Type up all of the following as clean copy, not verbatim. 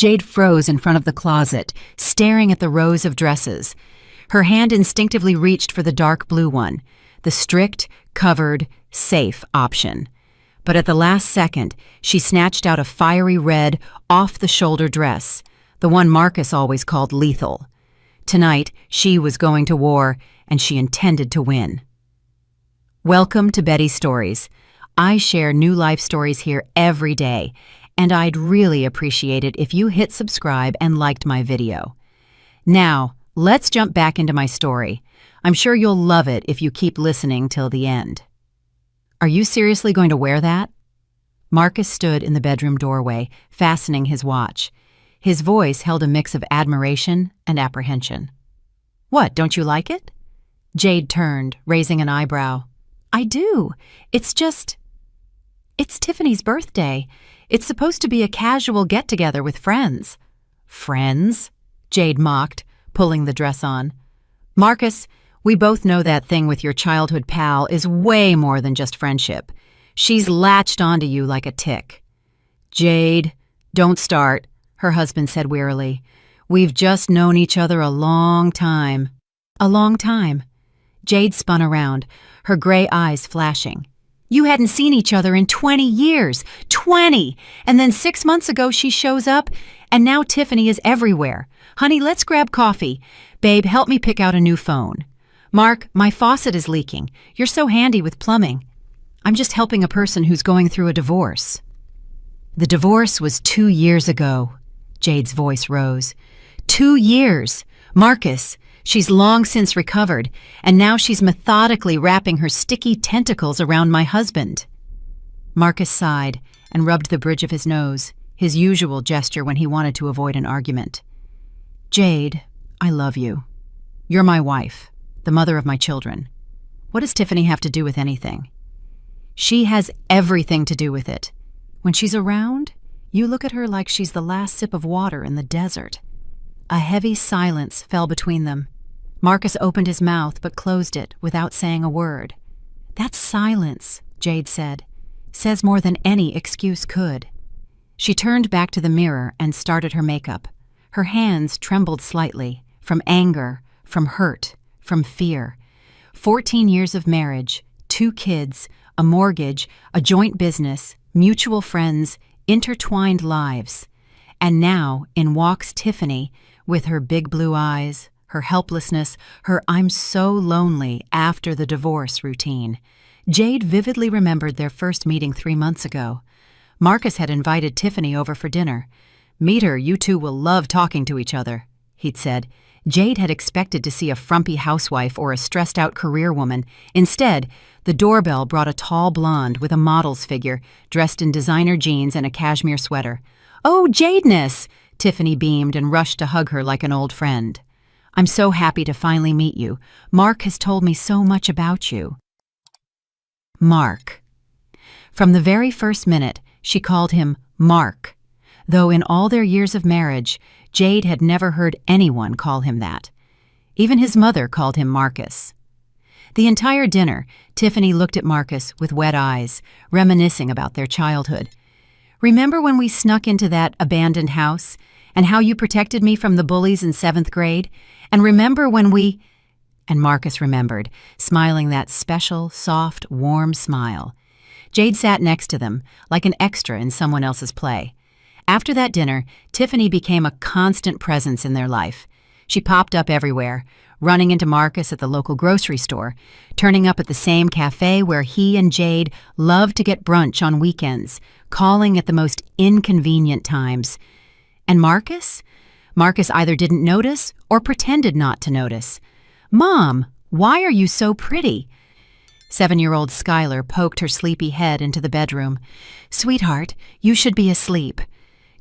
Jade froze in front of the closet, staring at the rows of dresses. Her hand instinctively reached for the dark blue one, the strict, covered, safe option. But at the last second, she snatched out a fiery red, off-the-shoulder dress, the one Marcus always called lethal. Tonight, she was going to war, and she intended to win. Welcome to Betty's Stories. I share new life stories here every day, and I'd really appreciate it if you hit subscribe and liked my video. Now, let's jump back into my story. I'm sure you'll love it if you keep listening till the end. Are you seriously going to wear that? Marcus stood in the bedroom doorway, fastening his watch. His voice held a mix of admiration and apprehension. What, don't you like it? Jade turned, raising an eyebrow. I do. It's Tiffany's birthday. It's supposed to be a casual get-together with friends. Friends? Jade mocked, pulling the dress on. Marcus, we both know that thing with your childhood pal is way more than just friendship. She's latched onto you like a tick. Jade, don't start, her husband said wearily. We've just known each other a long time. A long time. Jade spun around, her gray eyes flashing. You hadn't seen each other in 20 years. 20! And then 6 months ago she shows up, and now Tiffany is everywhere. Honey, let's grab coffee. Babe, help me pick out a new phone. Mark, my faucet is leaking. You're so handy with plumbing. I'm just helping a person who's going through a divorce. The divorce was 2 years ago. Jade's voice rose. 2 years! Marcus, she's long since recovered, and now she's methodically wrapping her sticky tentacles around my husband. Marcus sighed and rubbed the bridge of his nose, his usual gesture when he wanted to avoid an argument. Jade, I love you. You're my wife, the mother of my children. What does Tiffany have to do with anything? She has everything to do with it. When she's around, you look at her like she's the last sip of water in the desert. A heavy silence fell between them. Marcus opened his mouth but closed it without saying a word. That silence, Jade said, says more than any excuse could. She turned back to the mirror and started her makeup. Her hands trembled slightly, from anger, from hurt, from fear. 14 years of marriage, 2 kids, a mortgage, a joint business, mutual friends, intertwined lives. And now, in walks Tiffany, with her big blue eyes, her helplessness, her I'm so lonely after the divorce routine. Jade vividly remembered their first meeting 3 months ago. Marcus had invited Tiffany over for dinner. Meet her, you two will love talking to each other, he'd said. Jade had expected to see a frumpy housewife or a stressed-out career woman. Instead, the doorbell brought a tall blonde with a model's figure, dressed in designer jeans and a cashmere sweater. Oh, Jadeness! Tiffany beamed and rushed to hug her like an old friend. I'm so happy to finally meet you. Mark has told me so much about you. Mark. From the very first minute, she called him Mark, though in all their years of marriage, Jade had never heard anyone call him that. Even his mother called him Marcus. The entire dinner, Tiffany looked at Marcus with wet eyes, reminiscing about their childhood. Remember when we snuck into that abandoned house, and how you protected me from the bullies in 7th grade? And remember when we... And Marcus remembered, smiling that special, soft, warm smile. Jade sat next to them, like an extra in someone else's play. After that dinner, Tiffany became a constant presence in their life. She popped up everywhere, running into Marcus at the local grocery store, turning up at the same cafe where he and Jade loved to get brunch on weekends, calling at the most inconvenient times. And Marcus? Marcus either didn't notice or pretended not to notice. Mom, why are you so pretty? 7-year-old Skylar poked her sleepy head into the bedroom. Sweetheart, you should be asleep.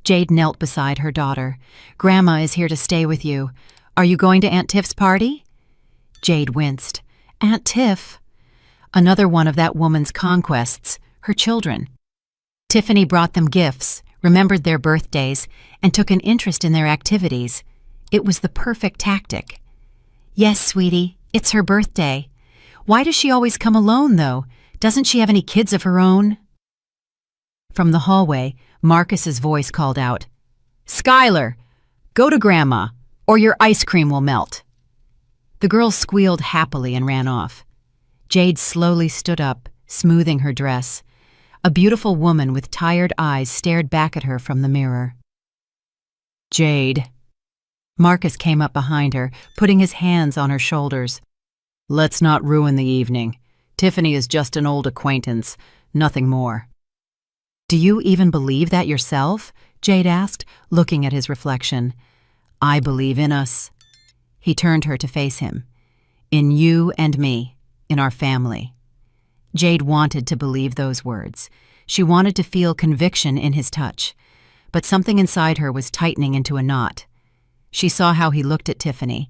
Jade knelt beside her daughter. Grandma is here to stay with you. Are you going to Aunt Tiff's party? Jade winced. Aunt Tiff? Another one of that woman's conquests, her children. Tiffany brought them gifts, remembered their birthdays, and took an interest in their activities. It was the perfect tactic. Yes, sweetie, it's her birthday. Why does she always come alone, though? Doesn't she have any kids of her own? From the hallway, Marcus's voice called out, "Skylar, go to Grandma, or your ice cream will melt." The girl squealed happily and ran off. Jade slowly stood up, smoothing her dress. A beautiful woman with tired eyes stared back at her from the mirror. "Jade." Marcus came up behind her, putting his hands on her shoulders. "Let's not ruin the evening. Tiffany is just an old acquaintance, nothing more." "Do you even believe that yourself?" Jade asked, looking at his reflection. "I believe in us." He turned her to face him. "In you and me, in our family." Jade wanted to believe those words. She wanted to feel conviction in his touch. But something inside her was tightening into a knot. She saw how he looked at Tiffany.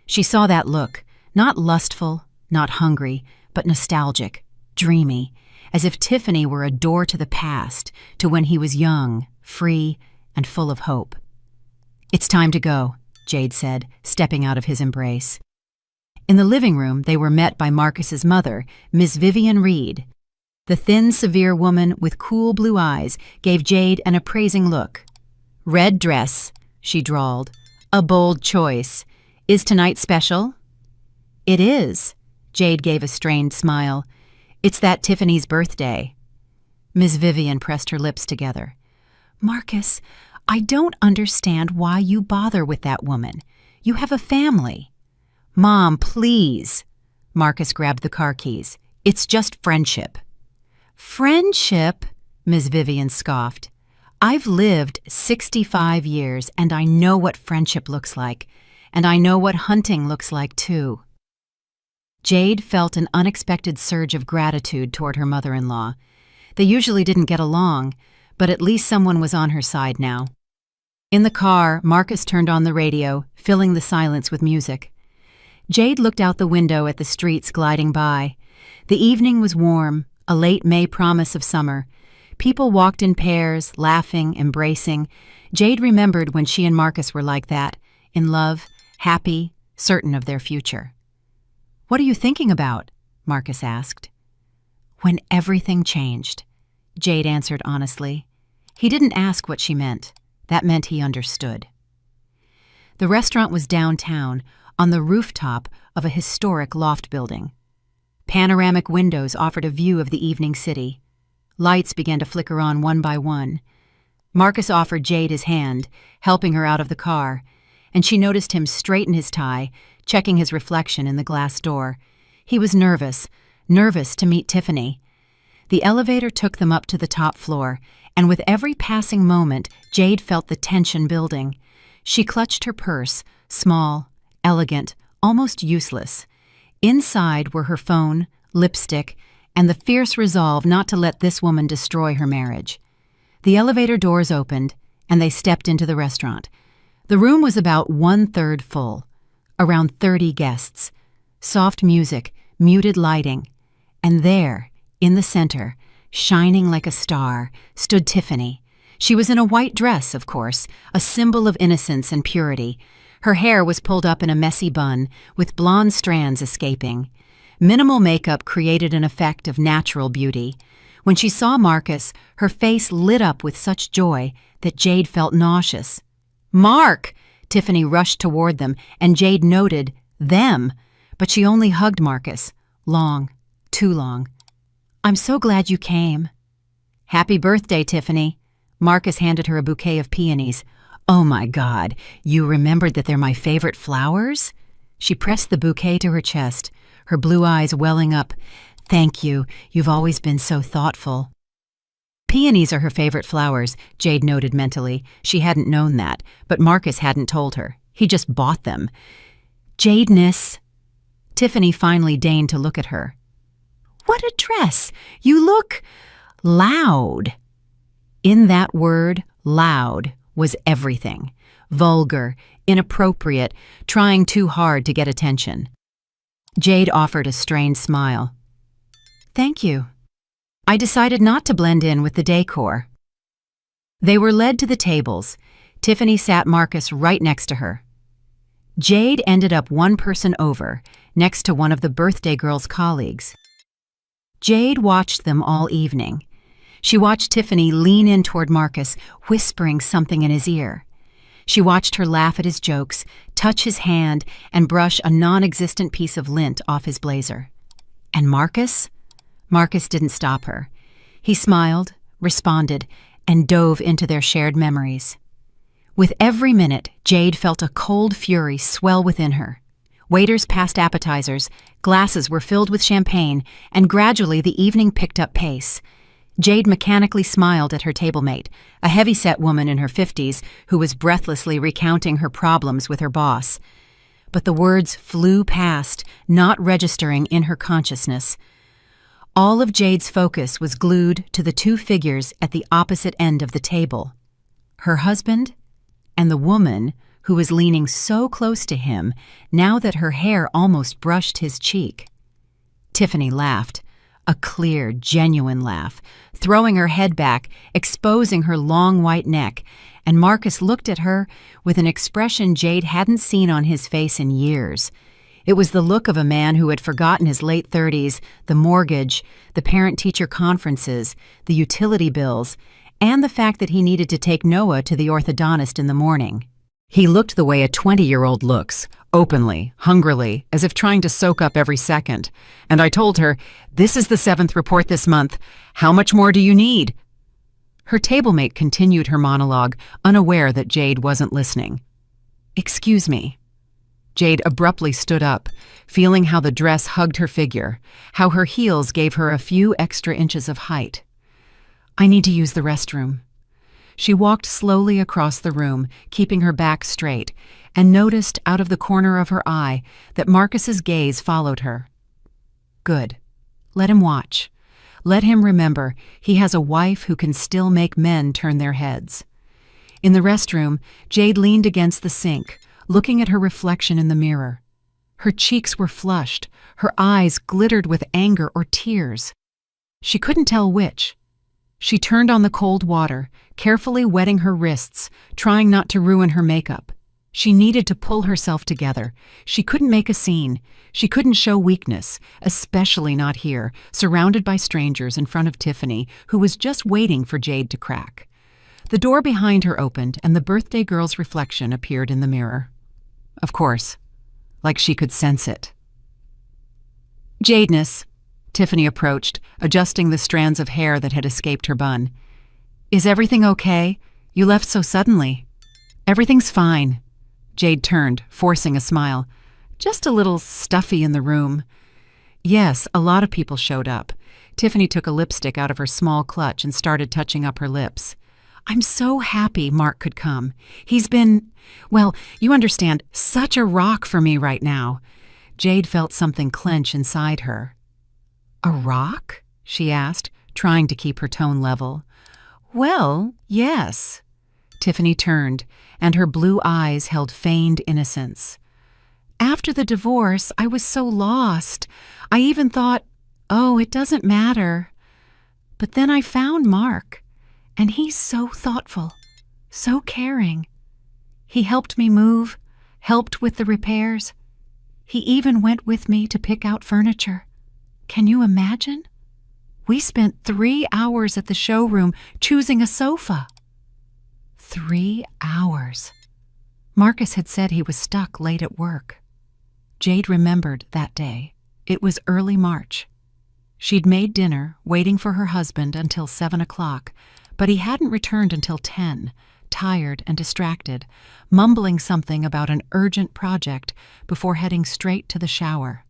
She saw that look, not lustful, not hungry, but nostalgic, dreamy, as if Tiffany were a door to the past, to when he was young, free, and full of hope. "It's time to go," Jade said, stepping out of his embrace. In the living room, they were met by Marcus's mother, Miss Vivian Reed. The thin, severe woman with cool blue eyes gave Jade an appraising look. "Red dress," she drawled. "A bold choice. Is tonight special?" "It is." Jade gave a strained smile. "It's that Tiffany's birthday." Miss Vivian pressed her lips together. "Marcus, I don't understand why you bother with that woman. You have a family." "Mom, please." Marcus grabbed the car keys. "It's just friendship." "Friendship?" Miss Vivian scoffed. "I've lived 65 years, and I know what friendship looks like. And I know what hunting looks like, too." Jade felt an unexpected surge of gratitude toward her mother-in-law. They usually didn't get along, but at least someone was on her side now. In the car, Marcus turned on the radio, filling the silence with music. Jade looked out the window at the streets gliding by. The evening was warm, a late May promise of summer. People walked in pairs, laughing, embracing. Jade remembered when she and Marcus were like that, in love, happy, certain of their future. "What are you thinking about?" Marcus asked. "When everything changed," Jade answered honestly. He didn't ask what she meant. That meant he understood. The restaurant was downtown, on the rooftop of a historic loft building. Panoramic windows offered a view of the evening city. Lights began to flicker on one by one. Marcus offered Jade his hand, helping her out of the car, and she noticed him straighten his tie, checking his reflection in the glass door. He was nervous to meet Tiffany. The elevator took them up to the top floor, and with every passing moment, Jade felt the tension building. She clutched her purse, small, elegant, almost useless. Inside were her phone, lipstick, and the fierce resolve not to let this woman destroy her marriage. The elevator doors opened, and they stepped into the restaurant. The room was about 1/3 full, around 30 guests. Soft music, muted lighting, and there, in the center, shining like a star, stood Tiffany. She was in a white dress, of course, a symbol of innocence and purity. Her hair was pulled up in a messy bun, with blonde strands escaping. Minimal makeup created an effect of natural beauty. When she saw Marcus, her face lit up with such joy that Jade felt nauseous. "Mark!" Tiffany rushed toward them, and Jade noted them, but she only hugged Marcus. Long, too long. "I'm so glad you came." "Happy birthday, Tiffany." Marcus handed her a bouquet of peonies. "Oh my God, you remembered that they're my favorite flowers?" She pressed the bouquet to her chest, her blue eyes welling up. "Thank you, you've always been so thoughtful." Peonies are her favorite flowers, Jade noted mentally. She hadn't known that, but Marcus hadn't told her. He just bought them. "Jadeness." Tiffany finally deigned to look at her. "What a dress! You look loud." In that word, loud, was everything. Vulgar, inappropriate, trying too hard to get attention. Jade offered a strained smile. "Thank you. I decided not to blend in with the decor." They were led to the tables. Tiffany sat Marcus right next to her. Jade ended up one person over, next to one of the birthday girl's colleagues. Jade watched them all evening. She watched Tiffany lean in toward Marcus, whispering something in his ear. She watched her laugh at his jokes, touch his hand, and brush a non-existent piece of lint off his blazer. And Marcus? Marcus didn't stop her. He smiled, responded, and dove into their shared memories. With every minute, Jade felt a cold fury swell within her. Waiters passed appetizers, glasses were filled with champagne, and gradually the evening picked up pace. Jade mechanically smiled at her table-mate, a heavy-set woman in her 50s who was breathlessly recounting her problems with her boss. But the words flew past, not registering in her consciousness. All of Jade's focus was glued to the two figures at the opposite end of the table. Her husband and the woman who was leaning so close to him now that her hair almost brushed his cheek. Tiffany laughed. A clear, genuine laugh, throwing her head back, exposing her long white neck, and Marcus looked at her with an expression Jade hadn't seen on his face in years. It was the look of a man who had forgotten his late 30s, the mortgage, the parent-teacher conferences, the utility bills, and the fact that he needed to take Noah to the orthodontist in the morning. He looked the way a 20-year-old looks, openly, hungrily, as if trying to soak up every second. And I told her, "This is the 7th report this month. How much more do you need?" Her table-mate continued her monologue, unaware that Jade wasn't listening. "Excuse me." Jade abruptly stood up, feeling how the dress hugged her figure, how her heels gave her a few extra inches of height. "I need to use the restroom." She walked slowly across the room, keeping her back straight, and noticed out of the corner of her eye that Marcus's gaze followed her. Good. Let him watch. Let him remember he has a wife who can still make men turn their heads. In the restroom, Jade leaned against the sink, looking at her reflection in the mirror. Her cheeks were flushed, her eyes glittered with anger or tears. She couldn't tell which. She turned on the cold water, carefully wetting her wrists, trying not to ruin her makeup. She needed to pull herself together. She couldn't make a scene. She couldn't show weakness, especially not here, surrounded by strangers in front of Tiffany, who was just waiting for Jade to crack. The door behind her opened, and the birthday girl's reflection appeared in the mirror. Of course, like she could sense it. "Jadeness," Tiffany approached, adjusting the strands of hair that had escaped her bun. "Is everything okay? You left so suddenly." "Everything's fine." Jade turned, forcing a smile. "Just a little stuffy in the room." Yes, a lot of people showed up. Tiffany took a lipstick out of her small clutch and started touching up her lips. "I'm so happy Mark could come. He's been, well, you understand, such a rock for me right now." Jade felt something clench inside her. "A rock?" she asked, trying to keep her tone level. "Well, yes." Tiffany turned, and her blue eyes held feigned innocence. "After the divorce, I was so lost. I even thought, oh, it doesn't matter. But then I found Mark, and he's so thoughtful, so caring. He helped me move, helped with the repairs. He even went with me to pick out furniture. Can you imagine? We spent 3 hours at the showroom choosing a sofa." 3 hours. Marcus had said he was stuck late at work. Jade remembered that day. It was early March. She'd made dinner, waiting for her husband until 7 o'clock, but he hadn't returned until 10, tired and distracted, mumbling something about an urgent project before heading straight to the shower.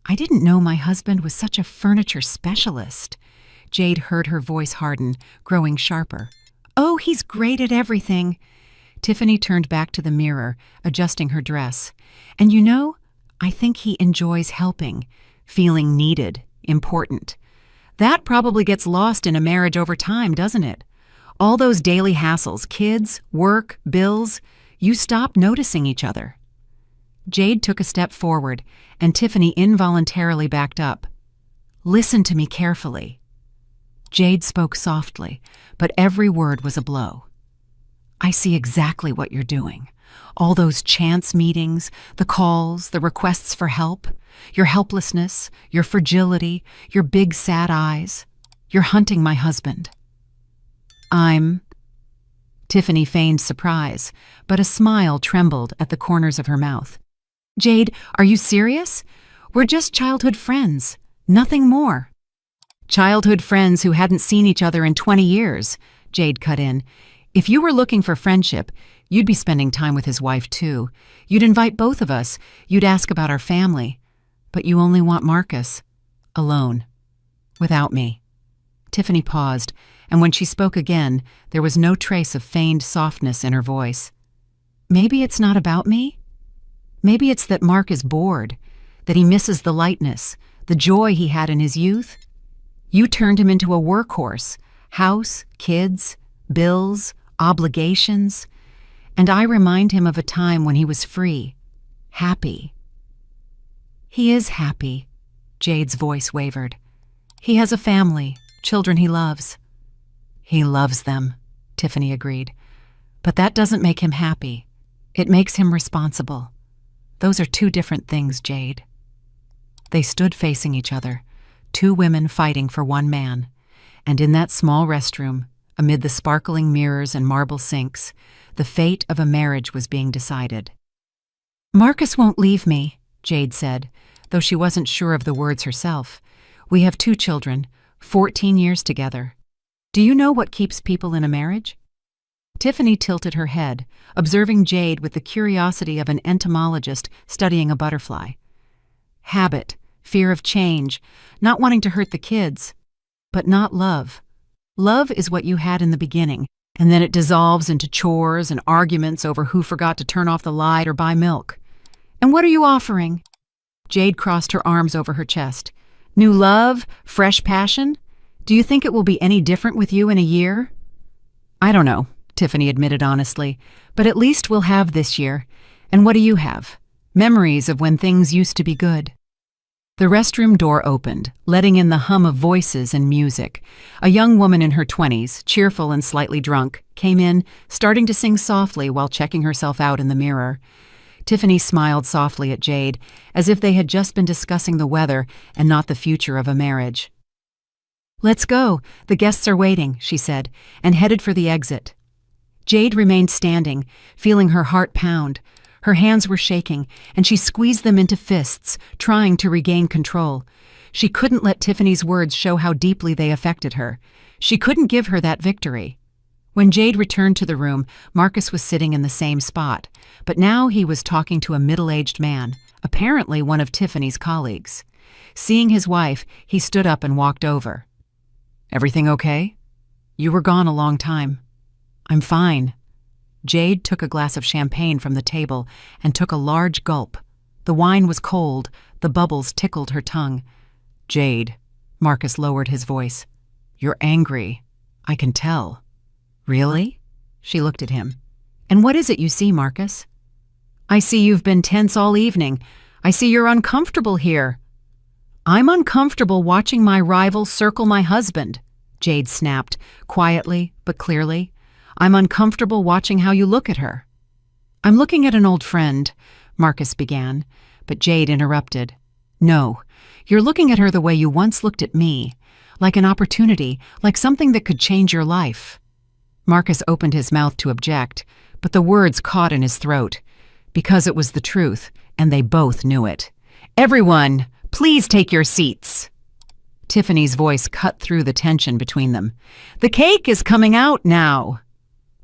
"I didn't know my husband was such a furniture specialist." Jade heard her voice harden, growing sharper. "Oh, he's great at everything." Tiffany turned back to the mirror, adjusting her dress. "And you know, I think he enjoys helping, feeling needed, important. That probably gets lost in a marriage over time, doesn't it? All those daily hassles, kids, work, bills, you stop noticing each other." Jade took a step forward, and Tiffany involuntarily backed up. "Listen to me carefully." Jade spoke softly, but every word was a blow. "I see exactly what you're doing. All those chance meetings, the calls, the requests for help, your helplessness, your fragility, your big sad eyes. You're hunting my husband." Tiffany feigned surprise, but a smile trembled at the corners of her mouth. "Jade, are you serious? We're just childhood friends. Nothing more." "Childhood friends who hadn't seen each other in 20 years, Jade cut in. "If you were looking for friendship, you'd be spending time with his wife too. You'd invite both of us. You'd ask about our family. But you only want Marcus. Alone. Without me." Tiffany paused, and when she spoke again, there was no trace of feigned softness in her voice. "Maybe it's not about me? Maybe it's that Mark is bored, that he misses the lightness, the joy he had in his youth. You turned him into a workhorse, house, kids, bills, obligations, and I remind him of a time when he was free, happy." "He is happy," Jade's voice wavered. "He has a family, children he loves." "He loves them," Tiffany agreed. "But that doesn't make him happy. It makes him responsible. Those are two different things, Jade." They stood facing each other, two women fighting for one man, and in that small restroom, amid the sparkling mirrors and marble sinks, the fate of a marriage was being decided. "Marcus won't leave me," Jade said, though she wasn't sure of the words herself. "We have 2 children, 14 years together. Do you know what keeps people in a marriage?" Tiffany tilted her head, observing Jade with the curiosity of an entomologist studying a butterfly. "Habit, fear of change, not wanting to hurt the kids. But not love. Love is what you had in the beginning, and then it dissolves into chores and arguments over who forgot to turn off the light or buy milk. And what are you offering?" Jade crossed her arms over her chest. "New love? Fresh passion? Do you think it will be any different with you in a year?" "I don't know," Tiffany admitted honestly, "but at least we'll have this year. And what do you have? Memories of when things used to be good." The restroom door opened, letting in the hum of voices and music. A young woman in her 20s, cheerful and slightly drunk, came in, starting to sing softly while checking herself out in the mirror. Tiffany smiled softly at Jade, as if they had just been discussing the weather and not the future of a marriage. "Let's go. The guests are waiting," she said, and headed for the exit. Jade remained standing, feeling her heart pound. Her hands were shaking, and she squeezed them into fists, trying to regain control. She couldn't let Tiffany's words show how deeply they affected her. She couldn't give her that victory. When Jade returned to the room, Marcus was sitting in the same spot, but now he was talking to a middle-aged man, apparently one of Tiffany's colleagues. Seeing his wife, he stood up and walked over. "Everything okay? You were gone a long time." "I'm fine." Jade took a glass of champagne from the table and took a large gulp. The wine was cold, the bubbles tickled her tongue. "Jade," Marcus lowered his voice, "you're angry. I can tell." "Really?" She looked at him. "And what is it you see, Marcus?" "I see you've been tense all evening. I see you're uncomfortable here." "I'm uncomfortable watching my rival circle my husband," Jade snapped, quietly but clearly. "I'm uncomfortable watching how you look at her." "I'm looking at an old friend," Marcus began, but Jade interrupted. "No, you're looking at her the way you once looked at me, like an opportunity, like something that could change your life." Marcus opened his mouth to object, but the words caught in his throat, because it was the truth, and they both knew it. "Everyone, please take your seats." Tiffany's voice cut through the tension between them. "The cake is coming out now."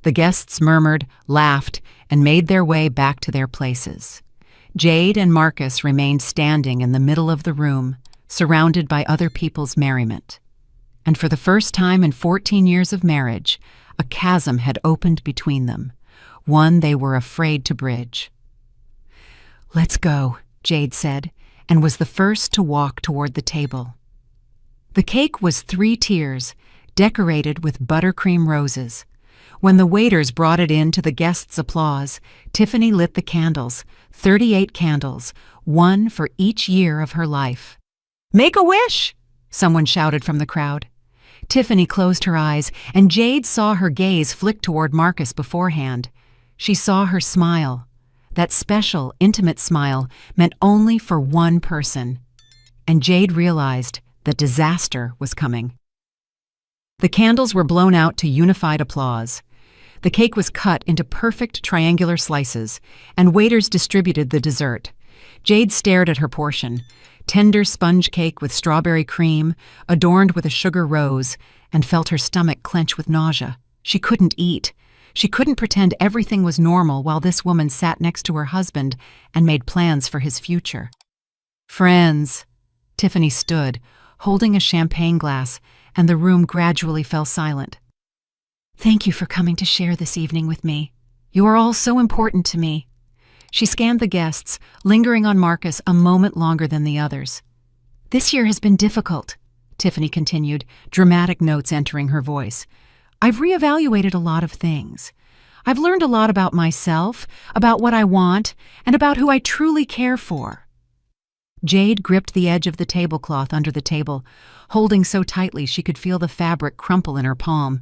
The guests murmured, laughed, and made their way back to their places. Jade and Marcus remained standing in the middle of the room, surrounded by other people's merriment. And for the first time in 14 years of marriage, a chasm had opened between them, one they were afraid to bridge. "Let's go," Jade said, and was the first to walk toward the table. The cake was 3 tiers, decorated with buttercream roses. When the waiters brought it in to the guests' applause, Tiffany lit the candles, 38 candles, one for each year of her life. "Make a wish!" someone shouted from the crowd. Tiffany closed her eyes, and Jade saw her gaze flick toward Marcus beforehand. She saw her smile. That special, intimate smile meant only for one person. And Jade realized that disaster was coming. The candles were blown out to unified applause. The cake was cut into perfect triangular slices, and waiters distributed the dessert. Jade stared at her portion, tender sponge cake with strawberry cream, adorned with a sugar rose, and felt her stomach clench with nausea. She couldn't eat. She couldn't pretend everything was normal while this woman sat next to her husband and made plans for his future. "Friends." Tiffany stood, holding a champagne glass, and the room gradually fell silent. "Thank you for coming to share this evening with me. You are all so important to me." She scanned the guests, lingering on Marcus a moment longer than the others. "This year has been difficult," Tiffany continued, dramatic notes entering her voice. "I've reevaluated a lot of things. I've learned a lot about myself, about what I want, and about who I truly care for." Jade gripped the edge of the tablecloth under the table, holding so tightly she could feel the fabric crumple in her palm.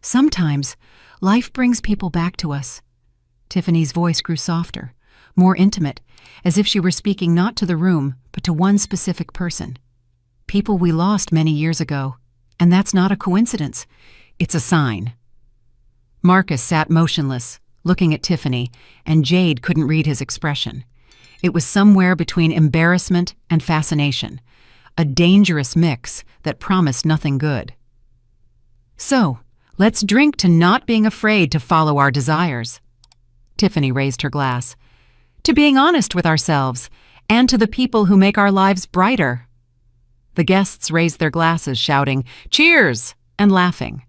"Sometimes, life brings people back to us." Tiffany's voice grew softer, more intimate, as if she were speaking not to the room, but to one specific person. "People we lost many years ago, and that's not a coincidence. It's a sign." Marcus sat motionless, looking at Tiffany, and Jade couldn't read his expression. It was somewhere between embarrassment and fascination, a dangerous mix that promised nothing good. "So, let's drink to not being afraid to follow our desires." Tiffany raised her glass. "To being honest with ourselves, and to the people who make our lives brighter." The guests raised their glasses, shouting, "Cheers!" and laughing.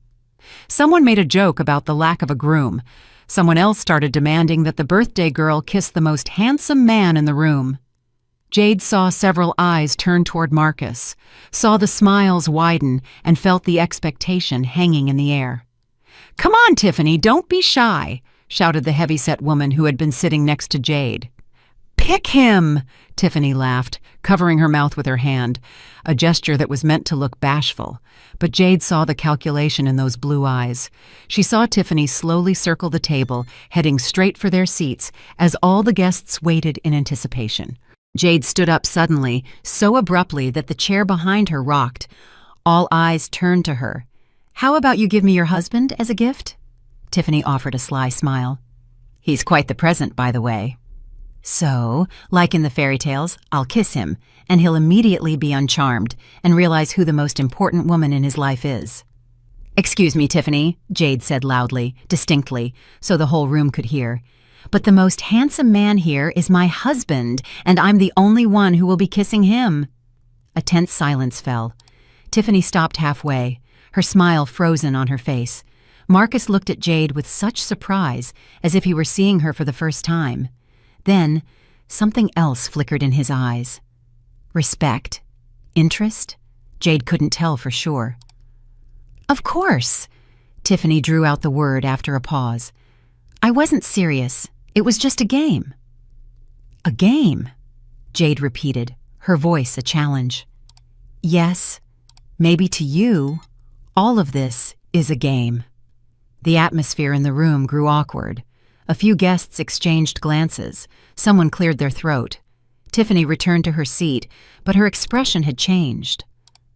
Someone made a joke about the lack of a groom. Someone else started demanding that the birthday girl kiss the most handsome man in the room. Jade saw several eyes turn toward Marcus, saw the smiles widen, and felt the expectation hanging in the air. "Come on, Tiffany, don't be shy," shouted the heavy-set woman who had been sitting next to Jade. "Pick him!" Tiffany laughed, covering her mouth with her hand, a gesture that was meant to look bashful. But Jade saw the calculation in those blue eyes. She saw Tiffany slowly circle the table, heading straight for their seats, as all the guests waited in anticipation. Jade stood up suddenly, so abruptly that the chair behind her rocked. All eyes turned to her. "How about you give me your husband as a gift?" Tiffany offered a sly smile. "He's quite the present, by the way." "So, like in the fairy tales, I'll kiss him, and he'll immediately be uncharmed and realize who the most important woman in his life is." "Excuse me, Tiffany," Jade said loudly, distinctly, so the whole room could hear. "But the most handsome man here is my husband, and I'm the only one who will be kissing him." A tense silence fell. Tiffany stopped halfway, her smile frozen on her face. Marcus looked at Jade with such surprise, as if he were seeing her for the first time. Then, something else flickered in his eyes. Respect? Interest? Jade couldn't tell for sure. "Of course," Tiffany drew out the word after a pause. "I wasn't serious. It was just a game." "A game?" Jade repeated, her voice a challenge. "Yes, maybe to you, all of this is a game." The atmosphere in the room grew awkward. A few guests exchanged glances. Someone cleared their throat. Tiffany returned to her seat, but her expression had changed.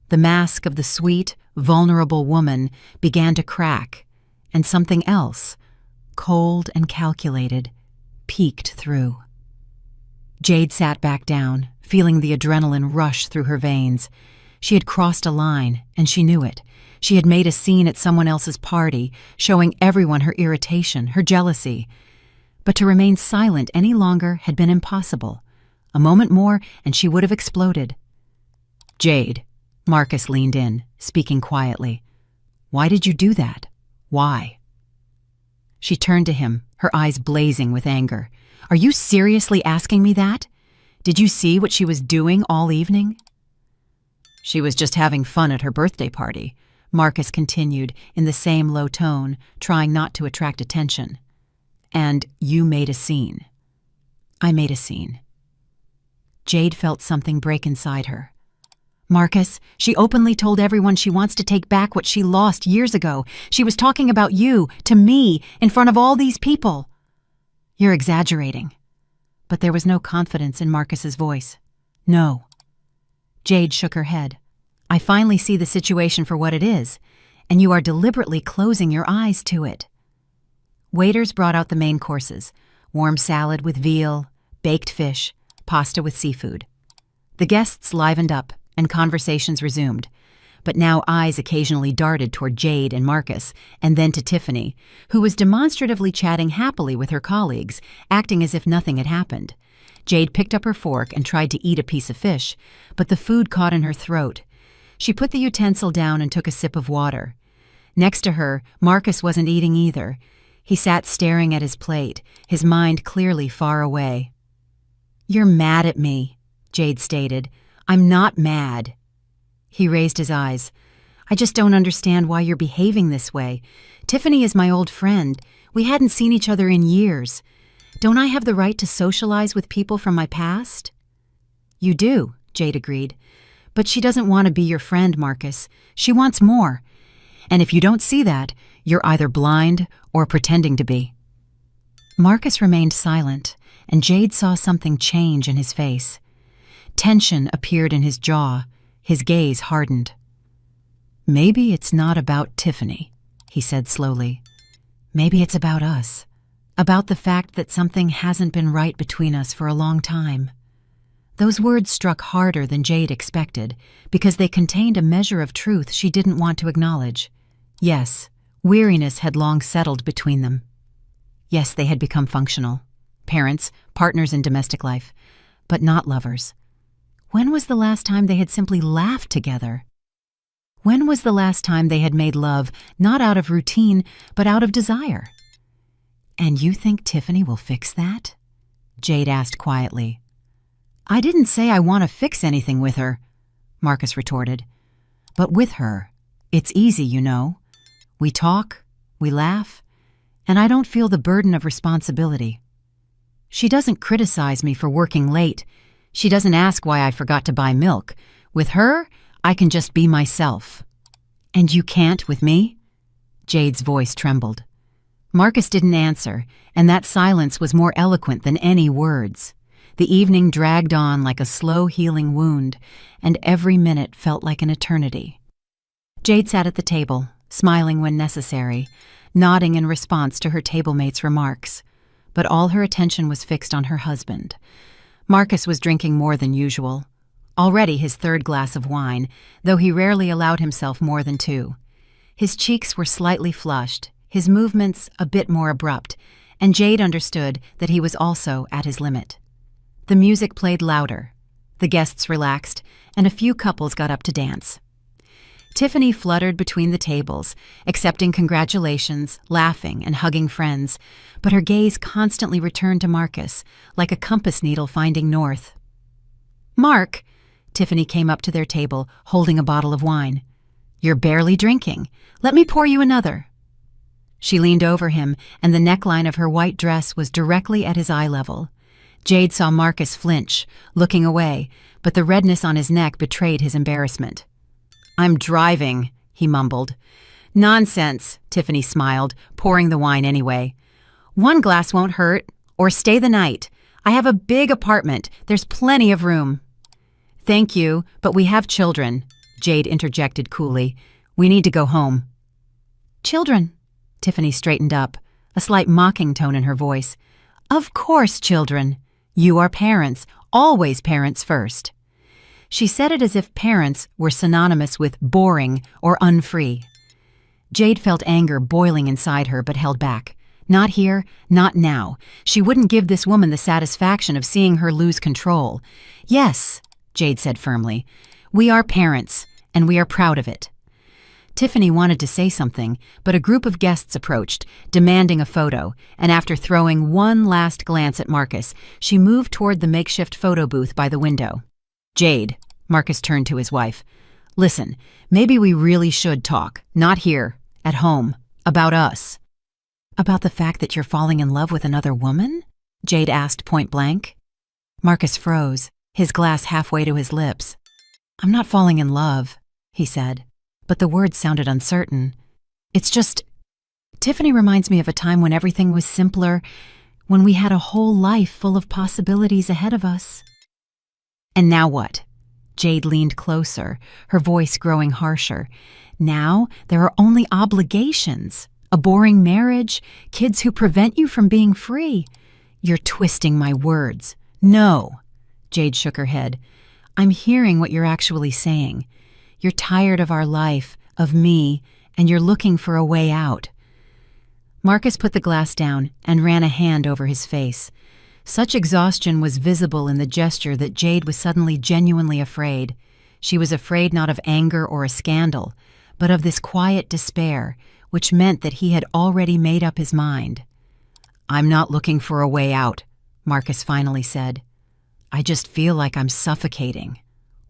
The mask of the sweet, vulnerable woman began to crack, and something else, cold and calculated, peeked through. Jade sat back down, feeling the adrenaline rush through her veins. She had crossed a line, and she knew it. She had made a scene at someone else's party, showing everyone her irritation, her jealousy. But to remain silent any longer had been impossible. A moment more, and she would have exploded. "Jade," Marcus leaned in, speaking quietly. "Why did you do that? Why?" She turned to him, her eyes blazing with anger. "Are you seriously asking me that? Did you see what she was doing all evening?" "She was just having fun at her birthday party," Marcus continued in the same low tone, trying not to attract attention. "And you made a scene." "I made a scene." Jade felt something break inside her. "Marcus, she openly told everyone she wants to take back what she lost years ago. She was talking about you, to me, in front of all these people." "You're exaggerating." But there was no confidence in Marcus's voice. "No." Jade shook her head. "I finally see the situation for what it is, and you are deliberately closing your eyes to it." Waiters brought out the main courses: warm salad with veal, baked fish, pasta with seafood. The guests livened up, and conversations resumed. But now eyes occasionally darted toward Jade and Marcus, and then to Tiffany, who was demonstratively chatting happily with her colleagues, acting as if nothing had happened. Jade picked up her fork and tried to eat a piece of fish, but the food caught in her throat. She put the utensil down and took a sip of water. Next to her, Marcus wasn't eating either. He sat staring at his plate, his mind clearly far away. "You're mad at me," Jade stated. "I'm not mad." He raised his eyes. "I just don't understand why you're behaving this way. Tiffany is my old friend. We hadn't seen each other in years. Don't I have the right to socialize with people from my past?" "You do," Jade agreed. "But she doesn't want to be your friend, Marcus. She wants more. And if you don't see that, you're either blind or pretending to be." Marcus remained silent, and Jade saw something change in his face. Tension appeared in his jaw. His gaze hardened. "Maybe it's not about Tiffany," he said slowly. "Maybe it's about us. About the fact that something hasn't been right between us for a long time." Those words struck harder than Jade expected, because they contained a measure of truth she didn't want to acknowledge. Yes, weariness had long settled between them. Yes, they had become functional. Parents, partners in domestic life, but not lovers. When was the last time they had simply laughed together? When was the last time they had made love, not out of routine, but out of desire? "And you think Tiffany will fix that?" Jade asked quietly. "I didn't say I want to fix anything with her," Marcus retorted. "But with her, it's easy, you know. We talk, we laugh, and I don't feel the burden of responsibility. She doesn't criticize me for working late. She doesn't ask why I forgot to buy milk. With her, I can just be myself." "And you can't with me?" Jade's voice trembled. Marcus didn't answer, and that silence was more eloquent than any words. The evening dragged on like a slow-healing wound, and every minute felt like an eternity. Jade sat at the table, smiling when necessary, nodding in response to her table-mate's remarks. But all her attention was fixed on her husband. Marcus was drinking more than usual. Already his third glass of wine, though he rarely allowed himself more than two. His cheeks were slightly flushed, his movements a bit more abrupt, and Jade understood that he was also at his limit. The music played louder. The guests relaxed, and a few couples got up to dance. Tiffany fluttered between the tables, accepting congratulations, laughing, and hugging friends, but her gaze constantly returned to Marcus, like a compass needle finding north. "Mark," Tiffany came up to their table, holding a bottle of wine. "You're barely drinking. Let me pour you another." She leaned over him, and the neckline of her white dress was directly at his eye level. Jade saw Marcus flinch, looking away, but the redness on his neck betrayed his embarrassment. "I'm driving," he mumbled. "Nonsense," Tiffany smiled, pouring the wine anyway. "One glass won't hurt, or stay the night. I have a big apartment. There's plenty of room." "Thank you, but we have children," Jade interjected coolly. "We need to go home." "Children?" Tiffany straightened up, a slight mocking tone in her voice. "Of course, children. You are parents, always parents first." She said it as if parents were synonymous with boring or unfree. Jade felt anger boiling inside her but held back. Not here, not now. She wouldn't give this woman the satisfaction of seeing her lose control. "Yes," Jade said firmly, "we are parents, and we are proud of it." Tiffany wanted to say something, but a group of guests approached, demanding a photo, and after throwing one last glance at Marcus, she moved toward the makeshift photo booth by the window. "Jade," Marcus turned to his wife, "listen, maybe we really should talk, not here, at home, about us." "About the fact that you're falling in love with another woman?" Jade asked point blank. Marcus froze, his glass halfway to his lips. "I'm not falling in love," he said, but the words sounded uncertain. "It's just, Tiffany reminds me of a time when everything was simpler, when we had a whole life full of possibilities ahead of us." "And now what?" Jade leaned closer, her voice growing harsher. "Now there are only obligations. A boring marriage? Kids who prevent you from being free? You're twisting my words. No. Jade shook her head. I'm hearing what you're actually saying. You're tired of our life, of me, and you're looking for a way out. Marcus put the glass down and ran a hand over his face. Such exhaustion was visible in the gesture that Jade was suddenly genuinely afraid. She was afraid not of anger or a scandal, but of this quiet despair, which meant that he had already made up his mind. I'm not looking for a way out, Marcus finally said. I just feel like I'm suffocating.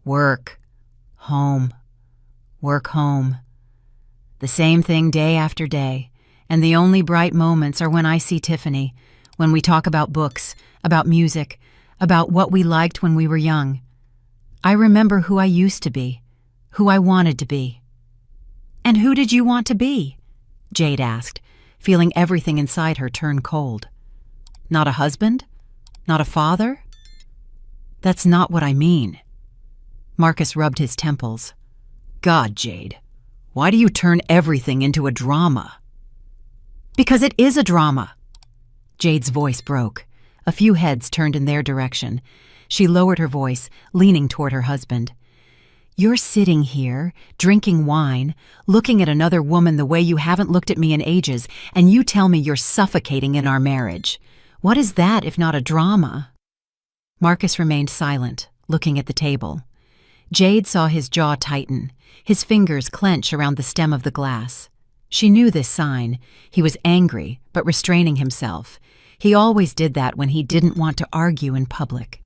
Work, home, work, home. The same thing day after day, and the only bright moments are when I see Tiffany, when we talk about books, about music, about what we liked when we were young. I remember who I used to be, who I wanted to be. And who did you want to be? Jade asked, feeling everything inside her turn cold. Not a husband? Not a father? That's not what I mean. Marcus rubbed his temples. God, Jade, why do you turn everything into a drama? Because it is a drama. Jade's voice broke. A few heads turned in their direction. She lowered her voice, leaning toward her husband. You're sitting here, drinking wine, looking at another woman the way you haven't looked at me in ages, and you tell me you're suffocating in our marriage. What is that if not a drama? Marcus remained silent, looking at the table. Jade saw his jaw tighten, his fingers clench around the stem of the glass. She knew this sign. He was angry, but restraining himself. He always did that when he didn't want to argue in public.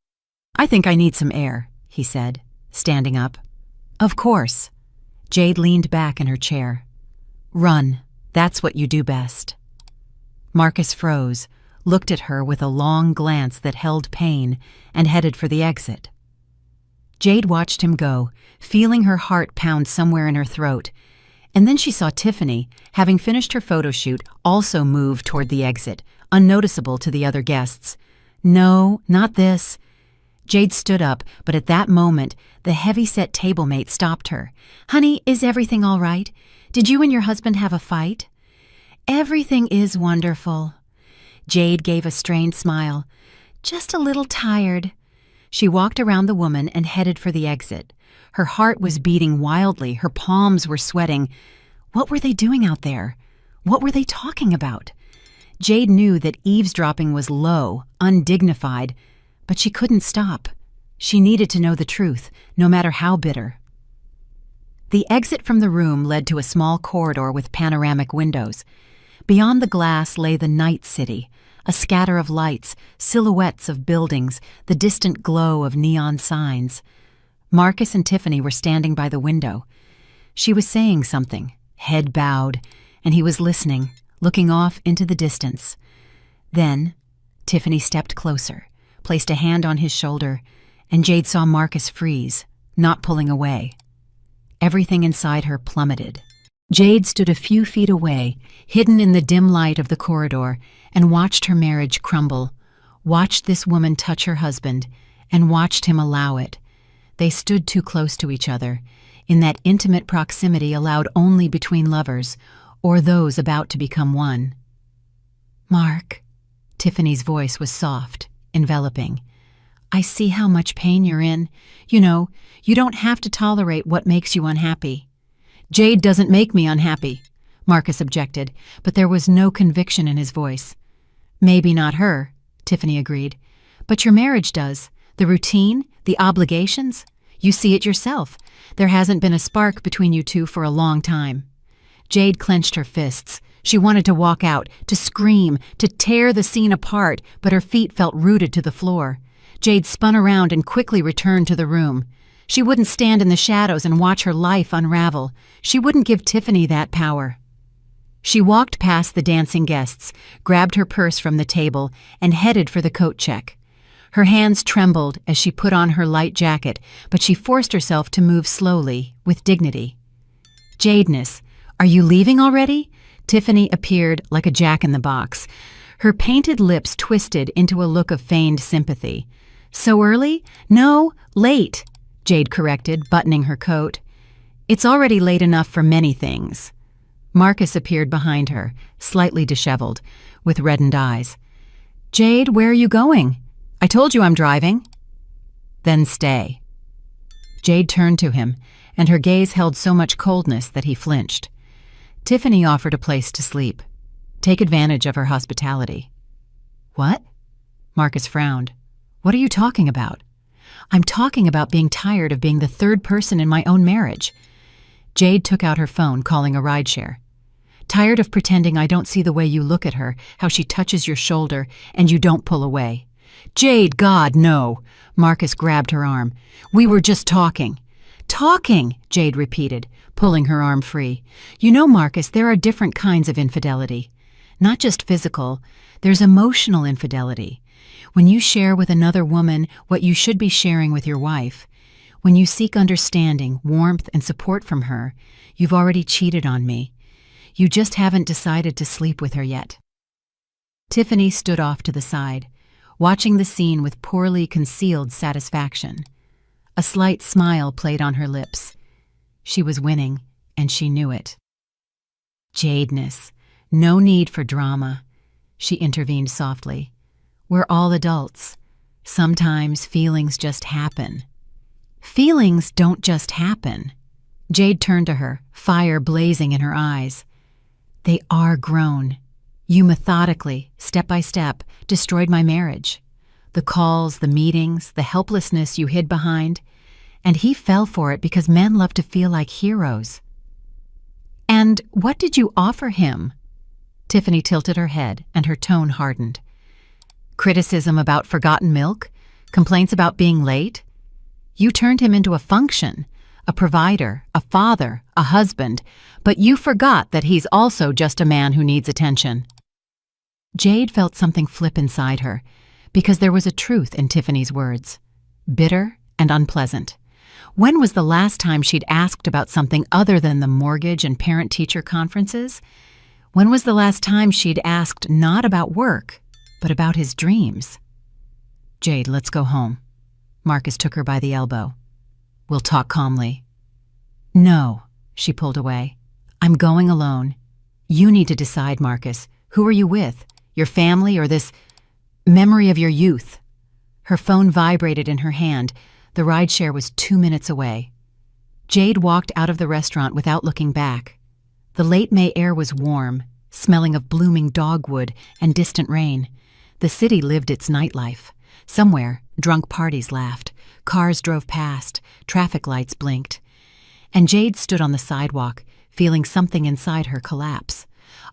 I think I need some air, he said, standing up. Of course. Jade leaned back in her chair. Run. That's what you do best. Marcus froze, looked at her with a long glance that held pain, and headed for the exit. Jade watched him go, feeling her heart pound somewhere in her throat. And then she saw Tiffany, having finished her photo shoot, also move toward the exit, unnoticeable to the other guests. No, not this. Jade stood up, but at that moment, the heavy-set table-mate stopped her. Honey, is everything all right? Did you and your husband have a fight? Everything is wonderful. Jade gave a strained smile. Just a little tired. She walked around the woman and headed for the exit. Her heart was beating wildly, her palms were sweating. What were they doing out there? What were they talking about? Jade knew that eavesdropping was low, undignified, but she couldn't stop. She needed to know the truth, no matter how bitter. The exit from the room led to a small corridor with panoramic windows. Beyond the glass lay the night city, a scatter of lights, silhouettes of buildings, the distant glow of neon signs. Marcus and Tiffany were standing by the window. She was saying something, head bowed, and he was listening, looking off into the distance. Then, Tiffany stepped closer, placed a hand on his shoulder, and Jade saw Marcus freeze, not pulling away. Everything inside her plummeted. Jade stood a few feet away, hidden in the dim light of the corridor, and watched her marriage crumble, watched this woman touch her husband, and watched him allow it. They stood too close to each other, in that intimate proximity allowed only between lovers, or those about to become one. Mark, Tiffany's voice was soft, enveloping. I see how much pain you're in. You know, you don't have to tolerate what makes you unhappy. Jade doesn't make me unhappy, Marcus objected, but there was no conviction in his voice. Maybe not her, Tiffany agreed, but your marriage does. The routine, the obligations. You see it yourself. There hasn't been a spark between you two for a long time. Jade clenched her fists. She wanted to walk out, to scream, to tear the scene apart, but her feet felt rooted to the floor. Jade spun around and quickly returned to the room. She wouldn't stand in the shadows and watch her life unravel. She wouldn't give Tiffany that power. She walked past the dancing guests, grabbed her purse from the table, and headed for the coat check. Her hands trembled as she put on her light jacket, but she forced herself to move slowly, with dignity. Jadeness, are you leaving already? Tiffany appeared like a jack-in-the-box. Her painted lips twisted into a look of feigned sympathy. So early? No, late, Jade corrected, buttoning her coat. It's already late enough for many things. Marcus appeared behind her, slightly disheveled, with reddened eyes. "Jade, where are you going? I told you I'm driving." "Then stay." Jade turned to him, and her gaze held so much coldness that he flinched. Tiffany offered a place to sleep. Take advantage of her hospitality. "What?" Marcus frowned. "What are you talking about?" "I'm talking about being tired of being the third person in my own marriage." Jade took out her phone, calling a rideshare. "Tired of pretending I don't see the way you look at her, how she touches your shoulder, and you don't pull away." "Jade, God, no!" Marcus grabbed her arm. "We were just talking." "Talking," Jade repeated, pulling her arm free. "You know, Marcus, there are different kinds of infidelity. Not just physical, there's emotional infidelity. When you share with another woman what you should be sharing with your wife, when you seek understanding, warmth, and support from her, you've already cheated on me. You just haven't decided to sleep with her yet." Tiffany stood off to the side, watching the scene with poorly concealed satisfaction. A slight smile played on her lips. She was winning, and she knew it. "Jadeness, no need for drama," she intervened softly. "We're all adults. Sometimes feelings just happen." "Feelings don't just happen." Jade turned to her, fire blazing in her eyes. "They are grown. You methodically, step by step, destroyed my marriage. The calls, the meetings, the helplessness you hid behind. And he fell for it because men love to feel like heroes." "And what did you offer him?" Tiffany tilted her head, and her tone hardened. "Criticism about forgotten milk? Complaints about being late? You turned him into a function, a provider, a father, a husband, but you forgot that he's also just a man who needs attention." Jade felt something flip inside her, because there was a truth in Tiffany's words, bitter and unpleasant. When was the last time she'd asked about something other than the mortgage and parent-teacher conferences? When was the last time she'd asked not about work, but about his dreams? "Jade, let's go home." Marcus took her by the elbow. "We'll talk calmly." "No," she pulled away. "I'm going alone. You need to decide, Marcus. Who are you with? Your family or this memory of your youth?" Her phone vibrated in her hand. The rideshare was 2 minutes away. Jade walked out of the restaurant without looking back. The late May air was warm, smelling of blooming dogwood and distant rain. The city lived its nightlife. Somewhere, drunk parties laughed, cars drove past, traffic lights blinked. And Jade stood on the sidewalk, feeling something inside her collapse.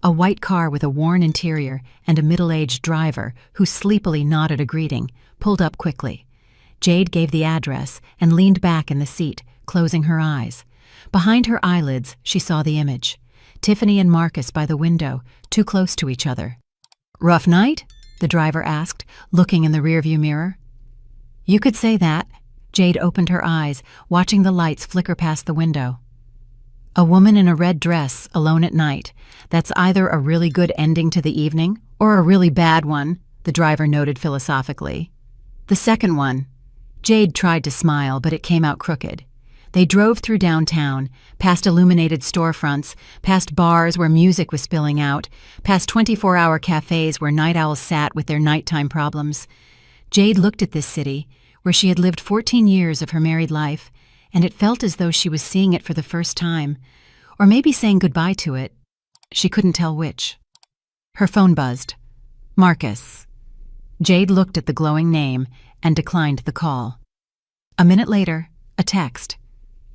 A white car with a worn interior and a middle-aged driver who sleepily nodded a greeting pulled up quickly. Jade gave the address and leaned back in the seat, closing her eyes. Behind her eyelids, she saw the image. Tiffany and Marcus by the window, too close to each other. "Rough night?" the driver asked, looking in the rearview mirror. "You could say that." Jade opened her eyes, watching the lights flicker past the window. "A woman in a red dress, alone at night. That's either a really good ending to the evening or a really bad one," the driver noted philosophically. "The second one." Jade tried to smile, but it came out crooked. They drove through downtown, past illuminated storefronts, past bars where music was spilling out, past 24-hour cafes where night owls sat with their nighttime problems. Jade looked at this city, where she had lived 14 years of her married life, and it felt as though she was seeing it for the first time, or maybe saying goodbye to it. She couldn't tell which. Her phone buzzed. "Marcus." Jade looked at the glowing name and declined the call. A minute later, a text.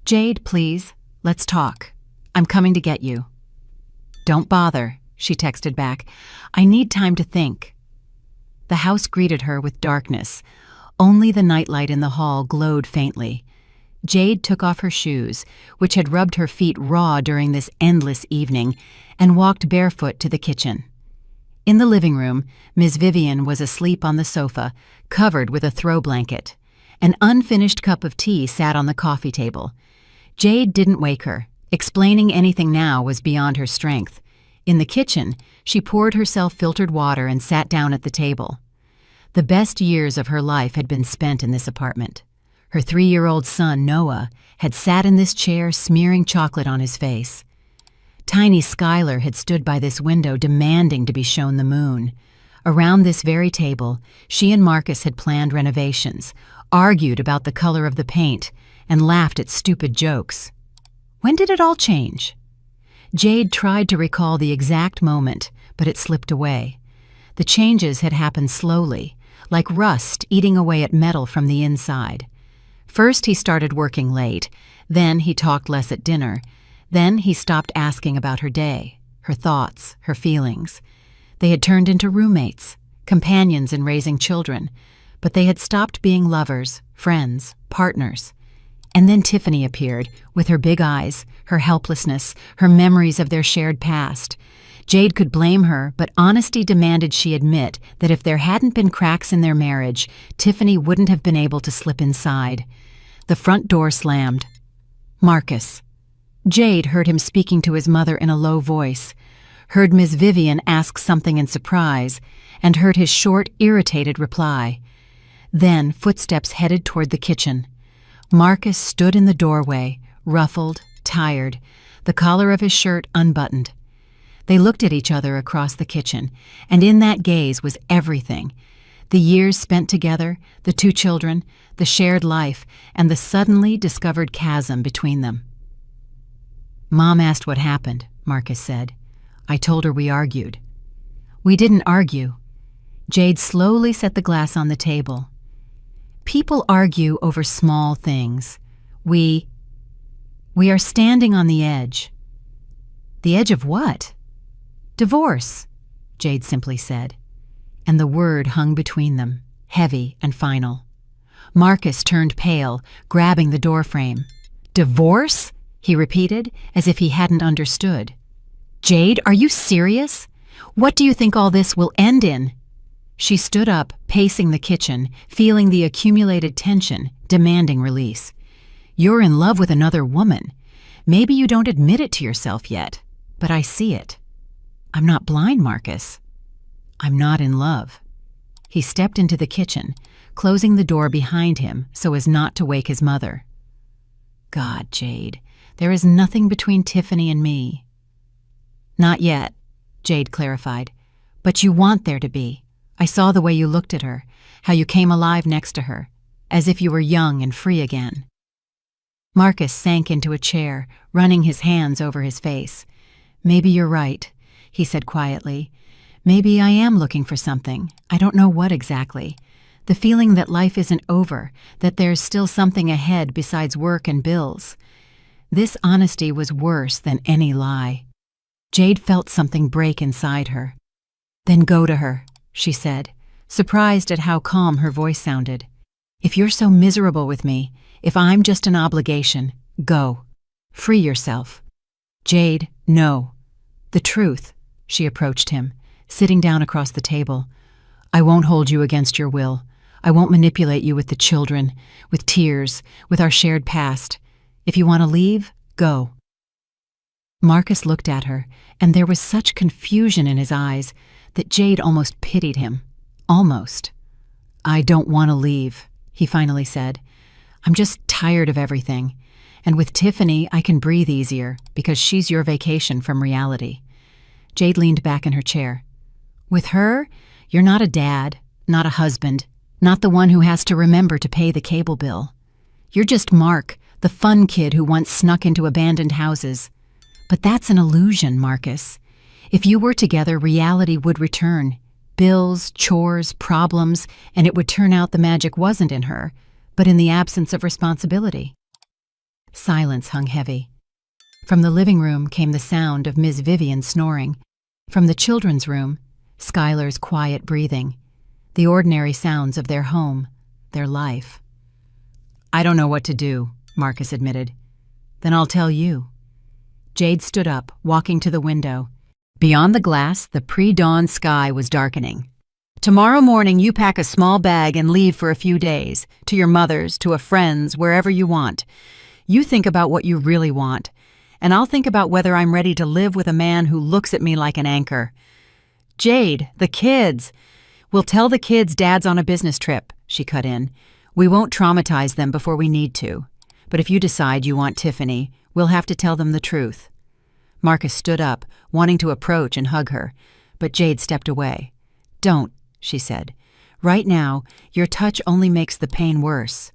"Jade, please, let's talk. I'm coming to get you." "Don't bother," she texted back. "I need time to think." The house greeted her with darkness. Only the nightlight in the hall glowed faintly. Jade took off her shoes, which had rubbed her feet raw during this endless evening, and walked barefoot to the kitchen. In the living room, Ms. Vivian was asleep on the sofa, covered with a throw blanket. An unfinished cup of tea sat on the coffee table. Jade didn't wake her. Explaining anything now was beyond her strength. In the kitchen, she poured herself filtered water and sat down at the table. The best years of her life had been spent in this apartment. Her 3-year-old son, Noah, had sat in this chair smearing chocolate on his face. Tiny Skylar had stood by this window demanding to be shown the moon. Around this very table, she and Marcus had planned renovations, argued about the color of the paint, and laughed at stupid jokes. When did it all change? Jade tried to recall the exact moment, but it slipped away. The changes had happened slowly, like rust eating away at metal from the inside. First he started working late, then he talked less at dinner, then he stopped asking about her day, her thoughts, her feelings. They had turned into roommates, companions in raising children, but they had stopped being lovers, friends, partners. And then Tiffany appeared, with her big eyes, her helplessness, her memories of their shared past. Jade could blame her, but honesty demanded she admit that if there hadn't been cracks in their marriage, Tiffany wouldn't have been able to slip inside. The front door slammed. Marcus. Jade heard him speaking to his mother in a low voice, heard Miss Vivian ask something in surprise, and heard his short, irritated reply. Then footsteps headed toward the kitchen. Marcus stood in the doorway, ruffled, tired, the collar of his shirt unbuttoned. They looked at each other across the kitchen, and in that gaze was everything. The years spent together, the two children, the shared life, and the suddenly discovered chasm between them. Mom asked what happened, Marcus said. I told her we argued. We didn't argue. Jade slowly set the glass on the table. People argue over small things. We are standing on the edge. The edge of what? Divorce, Jade simply said. And the word hung between them, heavy and final. Marcus turned pale, grabbing the doorframe. Divorce? He repeated, as if he hadn't understood. Jade, are you serious? What do you think all this will end in? She stood up, pacing the kitchen, feeling the accumulated tension, demanding release. You're in love with another woman. Maybe you don't admit it to yourself yet, but I see it. I'm not blind, Marcus. I'm not in love. He stepped into the kitchen, closing the door behind him so as not to wake his mother. God, Jade, there is nothing between Tiffany and me. Not yet, Jade clarified, but you want there to be. I saw the way you looked at her, how you came alive next to her, as if you were young and free again. Marcus sank into a chair, running his hands over his face. Maybe you're right, he said quietly. Maybe I am looking for something. I don't know what exactly. The feeling that life isn't over, that there's still something ahead besides work and bills. This honesty was worse than any lie. Jade felt something break inside her. Then go to her, she said, surprised at how calm her voice sounded. If you're so miserable with me, if I'm just an obligation, go. Free yourself. Jade, no. The truth, she approached him, sitting down across the table. I won't hold you against your will. I won't manipulate you with the children, with tears, with our shared past. If you want to leave, go. Marcus looked at her, and there was such confusion in his eyes that Jade almost pitied him. Almost. I don't want to leave, he finally said. I'm just tired of everything. And with Tiffany, I can breathe easier because she's your vacation from reality. Jade leaned back in her chair. With her, you're not a dad, not a husband, not the one who has to remember to pay the cable bill. You're just Mark, the fun kid who once snuck into abandoned houses. But that's an illusion, Marcus. If you were together, reality would return. Bills, chores, problems, and it would turn out the magic wasn't in her, but in the absence of responsibility. Silence hung heavy. From the living room came the sound of Miss Vivian snoring. From the children's room, Skylar's quiet breathing. The ordinary sounds of their home, their life. I don't know what to do, Marcus admitted. Then I'll tell you. Jade stood up, walking to the window. Beyond the glass, the pre-dawn sky was darkening. Tomorrow morning, you pack a small bag and leave for a few days, to your mother's, to a friend's, wherever you want. You think about what you really want, and I'll think about whether I'm ready to live with a man who looks at me like an anchor. Jade, the kids. We'll tell the kids Dad's on a business trip, she cut in. We won't traumatize them before we need to. But if you decide you want Tiffany, we'll have to tell them the truth. Marcus stood up, wanting to approach and hug her, but Jade stepped away. "Don't," she said. "Right now, your touch only makes the pain worse."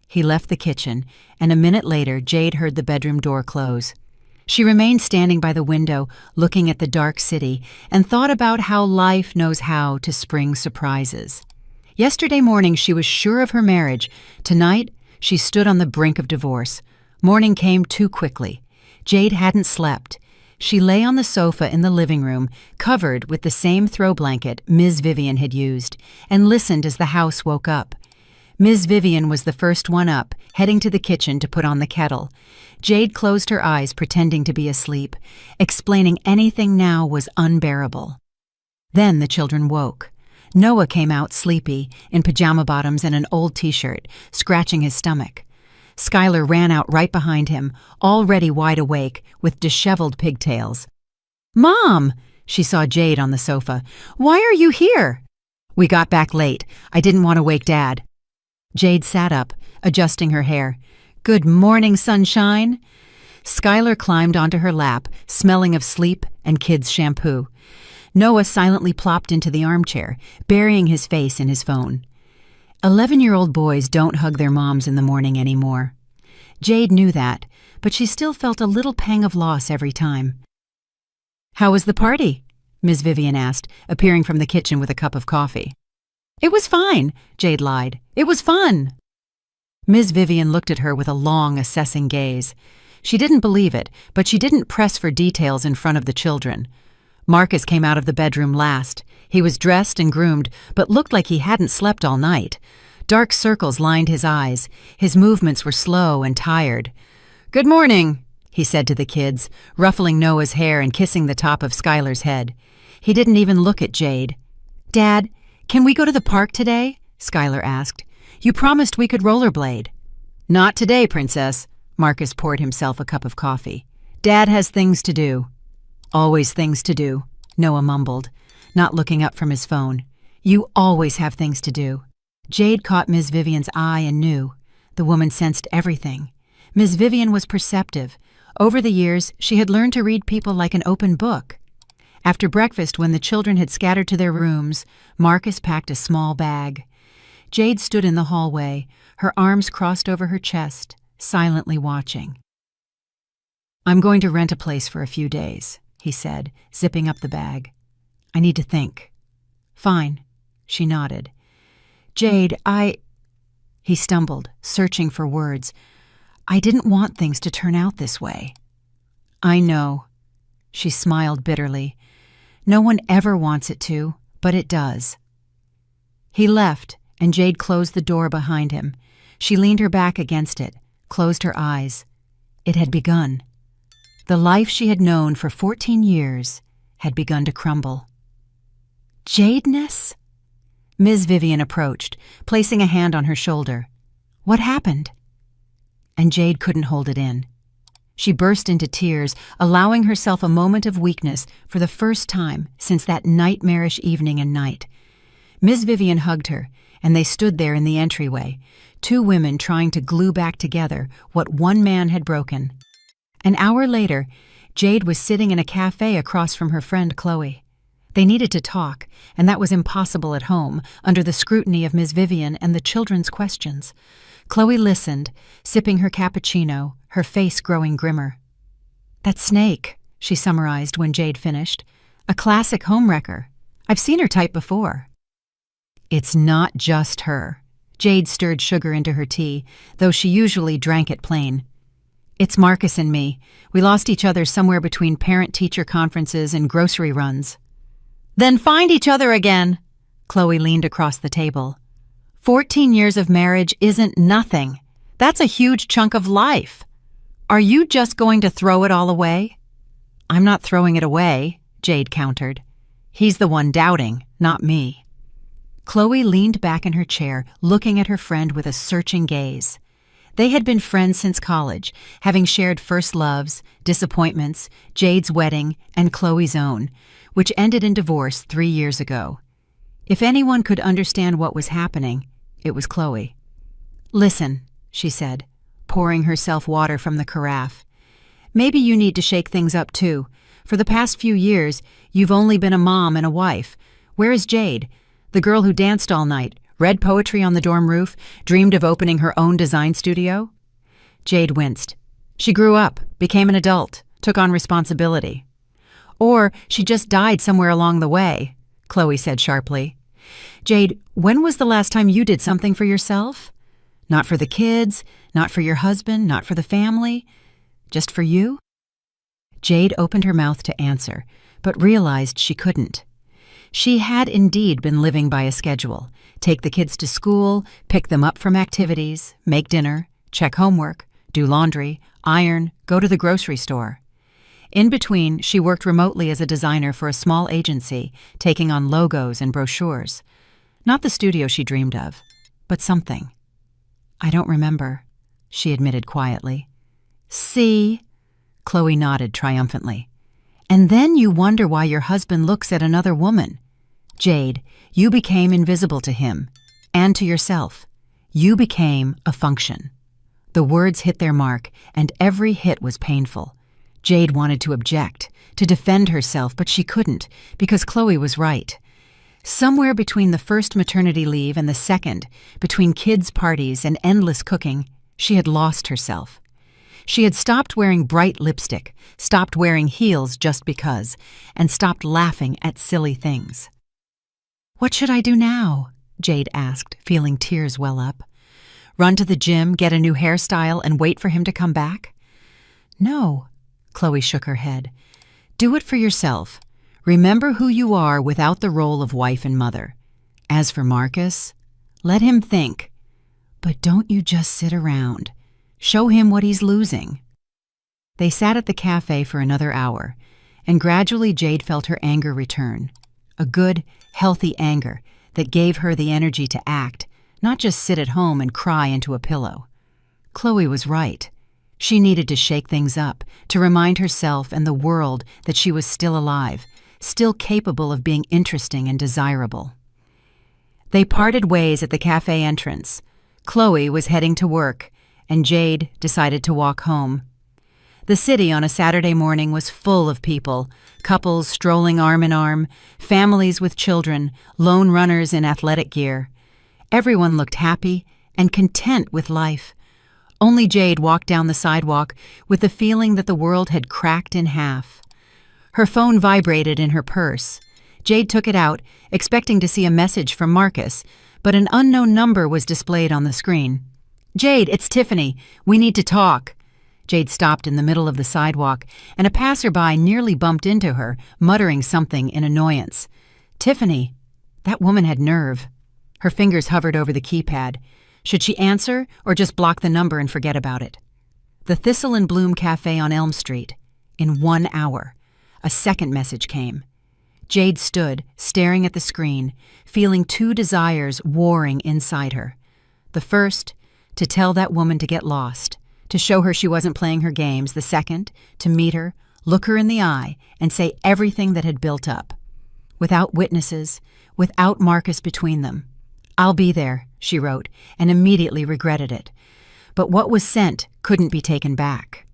He left the kitchen, and a minute later Jade heard the bedroom door close. She remained standing by the window, looking at the dark city, and thought about how life knows how to spring surprises. Yesterday morning she was sure of her marriage. Tonight, she stood on the brink of divorce. Morning came too quickly. Jade hadn't slept. She lay on the sofa in the living room, covered with the same throw blanket Ms. Vivian had used, and listened as the house woke up. Ms. Vivian was the first one up, heading to the kitchen to put on the kettle. Jade closed her eyes, pretending to be asleep. Explaining anything now was unbearable. Then the children woke. Noah came out sleepy, in pajama bottoms and an old t-shirt, scratching his stomach. Skylar ran out right behind him, already wide awake, with disheveled pigtails. "Mom!" She saw Jade on the sofa. "Why are you here?" "We got back late. I didn't want to wake Dad." Jade sat up, adjusting her hair. "Good morning, sunshine." Skylar climbed onto her lap, smelling of sleep and kids' shampoo. Noah silently plopped into the armchair, burying his face in his phone. 11-year-old boys don't hug their moms in the morning anymore. Jade knew that, but she still felt a little pang of loss every time. "How was the party?" Ms. Vivian asked, appearing from the kitchen with a cup of coffee. "It was fine," Jade lied. "It was fun." Ms. Vivian looked at her with a long, assessing gaze. She didn't believe it, but she didn't press for details in front of the children. Marcus came out of the bedroom last. He was dressed and groomed, but looked like he hadn't slept all night. Dark circles lined his eyes. His movements were slow and tired. "Good morning," he said to the kids, ruffling Noah's hair and kissing the top of Skylar's head. He didn't even look at Jade. "Dad, can we go to the park today?" Skylar asked. "You promised we could rollerblade." "Not today, Princess." Marcus poured himself a cup of coffee. "Dad has things to do." "Always things to do," Noah mumbled, not looking up from his phone. "You always have things to do." Jade caught Ms. Vivian's eye and knew. The woman sensed everything. Ms. Vivian was perceptive. Over the years, she had learned to read people like an open book. After breakfast, when the children had scattered to their rooms, Marcus packed a small bag. Jade stood in the hallway, her arms crossed over her chest, silently watching. "I'm going to rent a place for a few days," he said, zipping up the bag. "I need to think." "Fine," she nodded. "Jade, He stumbled, searching for words. "I didn't want things to turn out this way." "I know." She smiled bitterly. "No one ever wants it to, but it does." He left, and Jade closed the door behind him. She leaned her back against it, closed her eyes. It had begun. The life she had known for 14 years had begun to crumble. "Jadeness?" Ms. Vivian approached, placing a hand on her shoulder. "What happened?" And Jade couldn't hold it in. She burst into tears, allowing herself a moment of weakness for the first time since that nightmarish evening and night. Ms. Vivian hugged her, and they stood there in the entryway, two women trying to glue back together what one man had broken. An hour later, Jade was sitting in a cafe across from her friend Chloe. They needed to talk, and that was impossible at home, under the scrutiny of Ms. Vivian and the children's questions. Chloe listened, sipping her cappuccino, her face growing grimmer. "That snake," she summarized when Jade finished. "A classic homewrecker. I've seen her type before." "It's not just her." Jade stirred sugar into her tea, though she usually drank it plain. "It's Marcus and me. We lost each other somewhere between parent-teacher conferences and grocery runs." "Then find each other again." Chloe leaned across the table. 14 years of marriage isn't nothing. That's a huge chunk of life. Are you just going to throw it all away?" "I'm not throwing it away," Jade countered. "He's the one doubting, not me." Chloe leaned back in her chair, looking at her friend with a searching gaze. They had been friends since college, having shared first loves, disappointments, Jade's wedding, and Chloe's own, which ended in divorce 3 years ago. If anyone could understand what was happening, it was Chloe. "Listen," she said, pouring herself water from the carafe. maybe you need to shake things up too. For the past few years, you've only been a mom and a wife. Where is Jade, the girl who danced all night, read poetry on the dorm roof, dreamed of opening her own design studio? Jade winced. She grew up, became an adult, took on responsibility. Or she just died somewhere along the way, Chloe said sharply. Jade, when was the last time you did something for yourself? Not for the kids, not for your husband, not for the family, just for you? Jade opened her mouth to answer, but realized she couldn't. She had indeed been living by a schedule. Take the kids to school, pick them up from activities, make dinner, check homework, do laundry, iron, go to the grocery store. In between, she worked remotely as a designer for a small agency, taking on logos and brochures. Not the studio she dreamed of, but something. I don't remember, she admitted quietly. See? Chloe nodded triumphantly. And then you wonder why your husband looks at another woman. Jade, you became invisible to him, and to yourself. You became a function. The words hit their mark, and every hit was painful. Jade wanted to object, to defend herself, but she couldn't, because Chloe was right. Somewhere between the first maternity leave and the second, between kids' parties and endless cooking, she had lost herself. She had stopped wearing bright lipstick, stopped wearing heels just because, and stopped laughing at silly things. What should I do now? Jade asked, feeling tears well up. Run to the gym, get a new hairstyle, and wait for him to come back? No, Chloe shook her head. Do it for yourself. Remember who you are without the role of wife and mother. As for Marcus, let him think. But don't you just sit around. Show him what he's losing. They sat at the cafe for another hour, and gradually Jade felt her anger return. A good, healthy anger that gave her the energy to act, not just sit at home and cry into a pillow. Chloe was right. She needed to shake things up, to remind herself and the world that she was still alive, still capable of being interesting and desirable. They parted ways at the cafe entrance. Chloe was heading to work, and Jade decided to walk home. The city on a Saturday morning was full of people, couples strolling arm in arm, families with children, lone runners in athletic gear. Everyone looked happy and content with life. Only Jade walked down the sidewalk with the feeling that the world had cracked in half. Her phone vibrated in her purse. Jade took it out, expecting to see a message from Marcus, but an unknown number was displayed on the screen. Jade, it's Tiffany. We need to talk. Jade stopped in the middle of the sidewalk, and a passerby nearly bumped into her, muttering something in annoyance. Tiffany. That woman had nerve. Her fingers hovered over the keypad. Should she answer or just block the number and forget about it? The Thistle and Bloom Cafe on Elm Street. In 1 hour. A second message came. Jade stood, staring at the screen, feeling two desires warring inside her. The first, to tell that woman to get lost, to show her she wasn't playing her games. The second, to meet her, look her in the eye, and say everything that had built up. Without witnesses, without Marcus between them. I'll be there, she wrote, and immediately regretted it. But what was sent couldn't be taken back.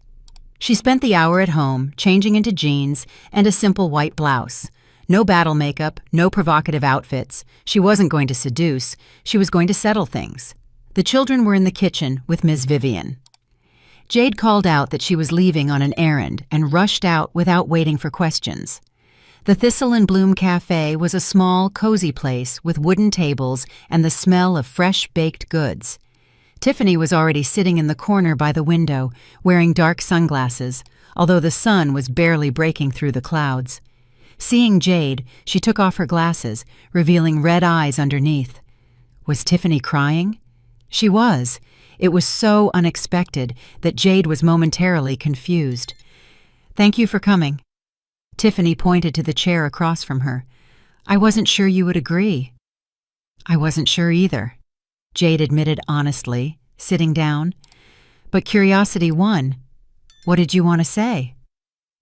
She spent the hour at home, changing into jeans and a simple white blouse. No battle makeup, no provocative outfits. She wasn't going to seduce, she was going to settle things. The children were in the kitchen with Ms. Vivian. Jade called out that she was leaving on an errand and rushed out without waiting for questions. The Thistle and Bloom Cafe was a small, cozy place with wooden tables and the smell of fresh baked goods. Tiffany was already sitting in the corner by the window, wearing dark sunglasses, although the sun was barely breaking through the clouds. Seeing Jade, she took off her glasses, revealing red eyes underneath. Was Tiffany crying? She was. It was so unexpected that Jade was momentarily confused. Thank you for coming. Tiffany pointed to the chair across from her. I wasn't sure you would agree. I wasn't sure either, Jade admitted honestly, sitting down. But curiosity won. What did you want to say?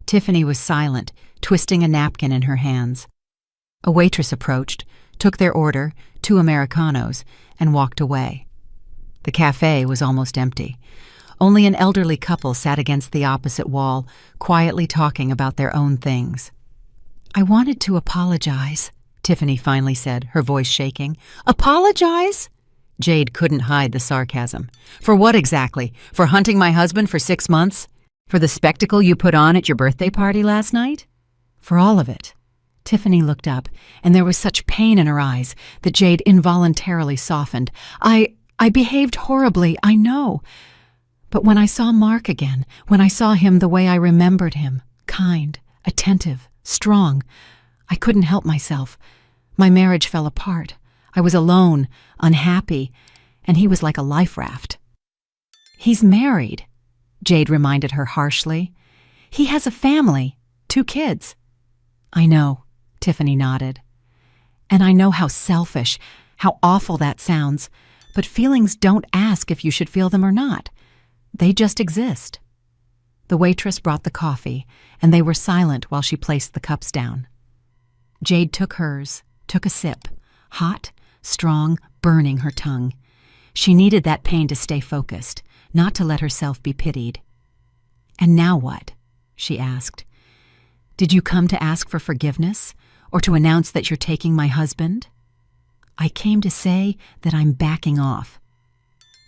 Tiffany was silent, twisting a napkin in her hands. A waitress approached, took their order, 2 Americanos, and walked away. The cafe was almost empty. Only an elderly couple sat against the opposite wall, quietly talking about their own things. "I wanted to apologize," Tiffany finally said, her voice shaking. "Apologize?" Jade couldn't hide the sarcasm. "For what exactly? For hunting my husband for 6 months? For the spectacle you put on at your birthday party last night?" "For all of it." Tiffany looked up, and there was such pain in her eyes that Jade involuntarily softened. I behaved horribly, I know. But when I saw Mark again, when I saw him the way I remembered him, kind, attentive, strong, I couldn't help myself. My marriage fell apart. I was alone, unhappy, and he was like a life raft." "He's married," Jade reminded her harshly. "He has a family, 2 kids." "I know," Tiffany nodded. "And I know how selfish, how awful that sounds, but feelings don't ask if you should feel them or not. They just exist." The waitress brought the coffee, and they were silent while she placed the cups down. Jade took hers, took a sip, hot, strong, burning her tongue. She needed that pain to stay focused, not to let herself be pitied. "And now what?" she asked. "Did you come to ask for forgiveness, or to announce that you're taking my husband?" "I came to say that I'm backing off."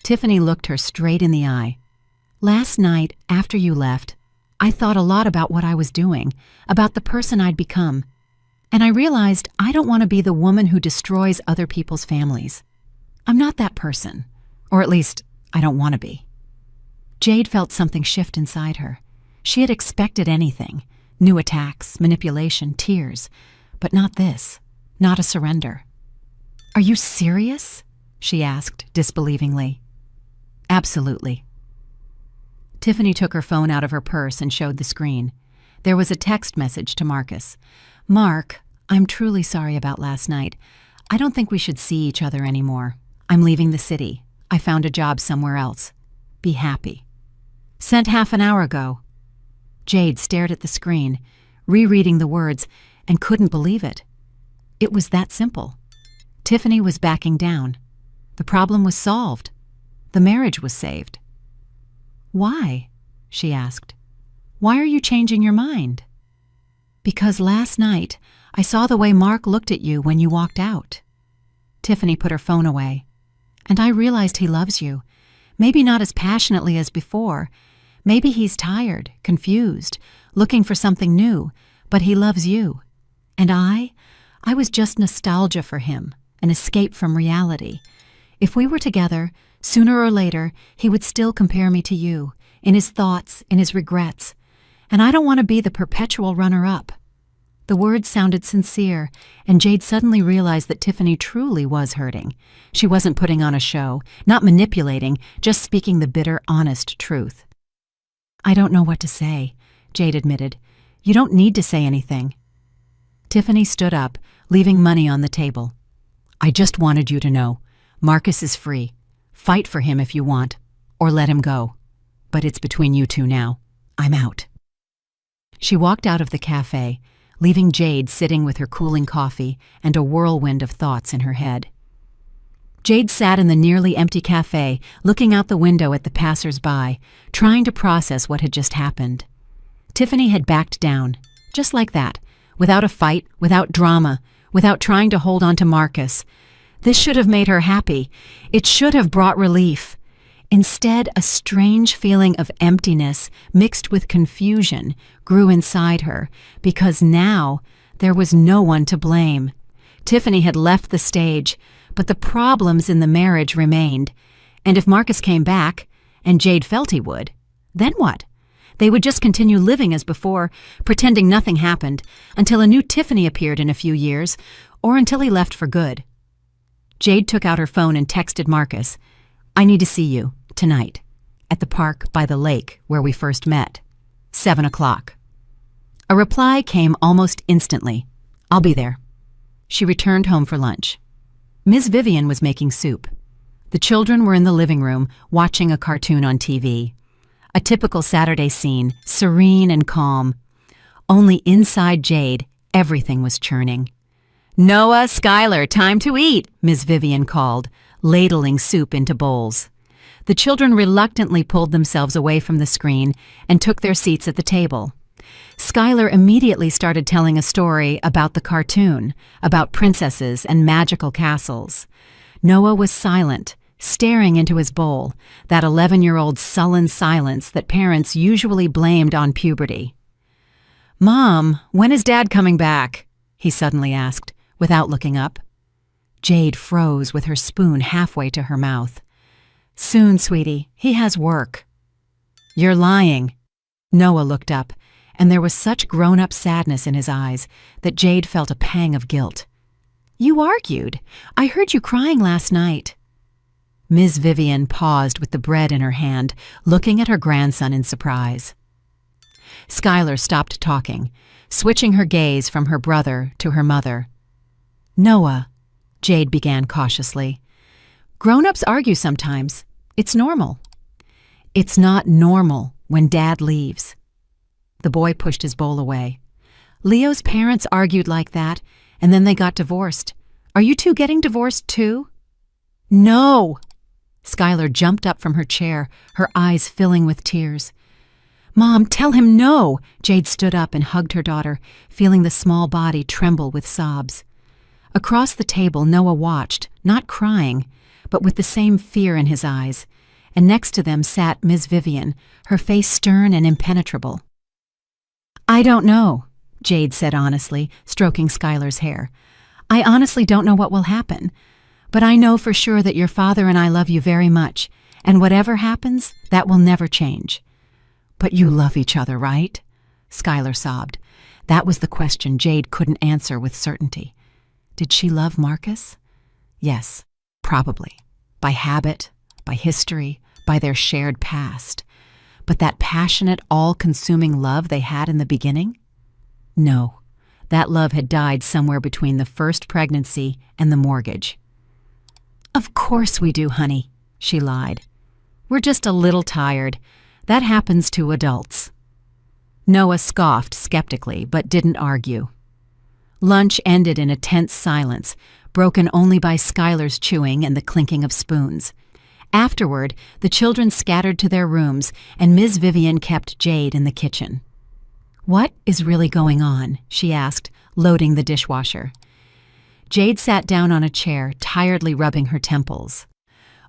Tiffany looked her straight in the eye. "Last night, after you left, I thought a lot about what I was doing, about the person I'd become. And I realized I don't want to be the woman who destroys other people's families. I'm not that person. Or at least, I don't want to be." Jade felt something shift inside her. She had expected anything. New attacks, manipulation, tears. But not this. Not a surrender. "Are you serious?" she asked, disbelievingly. "Absolutely." Tiffany took her phone out of her purse and showed the screen. There was a text message to Marcus. "Mark, I'm truly sorry about last night. I don't think we should see each other anymore. I'm leaving the city. I found a job somewhere else. Be happy." Sent half an hour ago. Jade stared at the screen, rereading the words, and couldn't believe it. It was that simple. Tiffany was backing down. The problem was solved. The marriage was saved. "Why?" she asked. "Why are you changing your mind?" "Because last night I saw the way Mark looked at you when you walked out." Tiffany put her phone away. "And I realized he loves you. Maybe not as passionately as before. Maybe he's tired, confused, looking for something new, but he loves you. And I was just nostalgia for him, an escape from reality. If we were together, sooner or later, he would still compare me to you, in his thoughts, in his regrets. And I don't want to be the perpetual runner-up." The words sounded sincere, and Jade suddenly realized that Tiffany truly was hurting. She wasn't putting on a show, not manipulating, just speaking the bitter, honest truth. "I don't know what to say," Jade admitted. "You don't need to say anything." Tiffany stood up, leaving money on the table. "I just wanted you to know. Marcus is free. Fight for him if you want, or let him go. But it's between you two now. I'm out." She walked out of the cafe, leaving Jade sitting with her cooling coffee and a whirlwind of thoughts in her head. Jade sat in the nearly empty cafe, looking out the window at the passers-by, trying to process what had just happened. Tiffany had backed down, just like that, without a fight, without drama, without trying to hold on to Marcus. This should have made her happy. It should have brought relief. Instead, a strange feeling of emptiness mixed with confusion grew inside her, because now there was no one to blame. Tiffany had left the stage, but the problems in the marriage remained. And if Marcus came back, and Jade felt he would, then what? They would just continue living as before, pretending nothing happened, until a new Tiffany appeared in a few years, or until he left for good. Jade took out her phone and texted Marcus, "I need to see you, tonight, at the park by the lake where we first met. 7 o'clock. A reply came almost instantly. "I'll be there." She returned home for lunch. Ms. Vivian was making soup. The children were in the living room, watching a cartoon on TV. A typical Saturday scene, serene and calm. Only inside Jade, everything was churning. "Noah, Skylar, time to eat," Ms. Vivian called, ladling soup into bowls. The children reluctantly pulled themselves away from the screen and took their seats at the table. Skylar immediately started telling a story about the cartoon, about princesses and magical castles. Noah was silent, staring into his bowl, that 11-year-old sullen silence that parents usually blamed on puberty. "Mom, when is Dad coming back?" he suddenly asked, without looking up. Jade froze with her spoon halfway to her mouth. "Soon, sweetie. He has work." "You're lying." Noah looked up, and there was such grown-up sadness in his eyes that Jade felt a pang of guilt. "You argued. I heard you crying last night." Ms. Vivian paused with the bread in her hand, looking at her grandson in surprise. Skylar stopped talking, switching her gaze from her brother to her mother. "Noah," Jade began cautiously, "grown-ups argue sometimes. It's normal." "It's not normal when Dad leaves." The boy pushed his bowl away. "Leo's parents argued like that, and then they got divorced. Are you two getting divorced too?" "No!" Skylar jumped up from her chair, her eyes filling with tears. "Mom, tell him no!" Jade stood up and hugged her daughter, feeling the small body tremble with sobs. Across the table, Noah watched, not crying, but with the same fear in his eyes, and next to them sat Ms. Vivian, her face stern and impenetrable. "I don't know," Jade said honestly, stroking Skylar's hair. "I honestly don't know what will happen. But I know for sure that your father and I love you very much, and whatever happens, that will never change." "But you love each other, right?" Skylar sobbed. That was the question Jade couldn't answer with certainty. Did she love Marcus? Yes, probably. By habit, by history, by their shared past. But that passionate, all-consuming love they had in the beginning? No, that love had died somewhere between the first pregnancy and the mortgage. "Of course we do, honey," she lied. "We're just a little tired. That happens to adults." Noah scoffed skeptically, but didn't argue. Lunch ended in a tense silence, broken only by Skylar's chewing and the clinking of spoons. Afterward, the children scattered to their rooms, and Ms. Vivian kept Jade in the kitchen. "What is really going on?" she asked, loading the dishwasher. Jade sat down on a chair, tiredly rubbing her temples.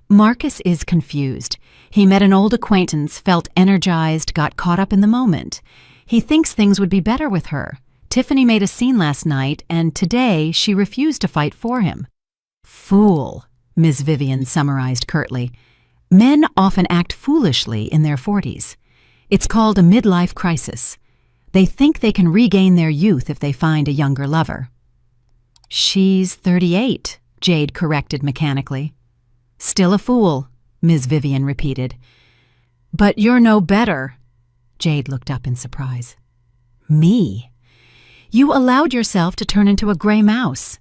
"Marcus is confused. He met an old acquaintance, felt energized, got caught up in the moment. He thinks things would be better with her. Tiffany made a scene last night, and today she refused to fight for him." "Fool," Ms. Vivian summarized curtly. "Men often act foolishly in their 40s. It's called a midlife crisis. They think they can regain their youth if they find a younger lover." "She's 38, Jade corrected mechanically. "Still a fool," Ms. Vivian repeated. "But you're no better." Jade looked up in surprise. "Me? You allowed yourself to turn into a gray mouse,"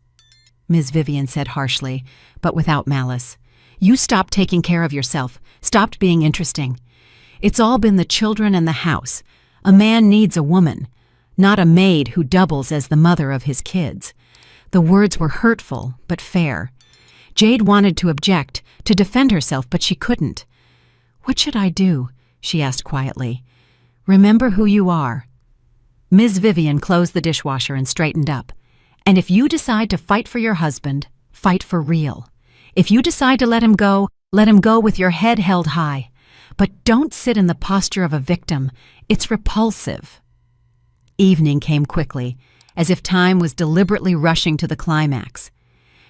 Ms. Vivian said harshly, but without malice. "You stopped taking care of yourself, stopped being interesting. It's all been the children and the house. A man needs a woman, not a maid who doubles as the mother of his kids." The words were hurtful, but fair. Jade wanted to object, to defend herself, but she couldn't. "What should I do?" she asked quietly. "Remember who you are." Ms. Vivian closed the dishwasher and straightened up. "And if you decide to fight for your husband, fight for real. If you decide to let him go with your head held high. But don't sit in the posture of a victim. It's repulsive." Evening came quickly, as if time was deliberately rushing to the climax.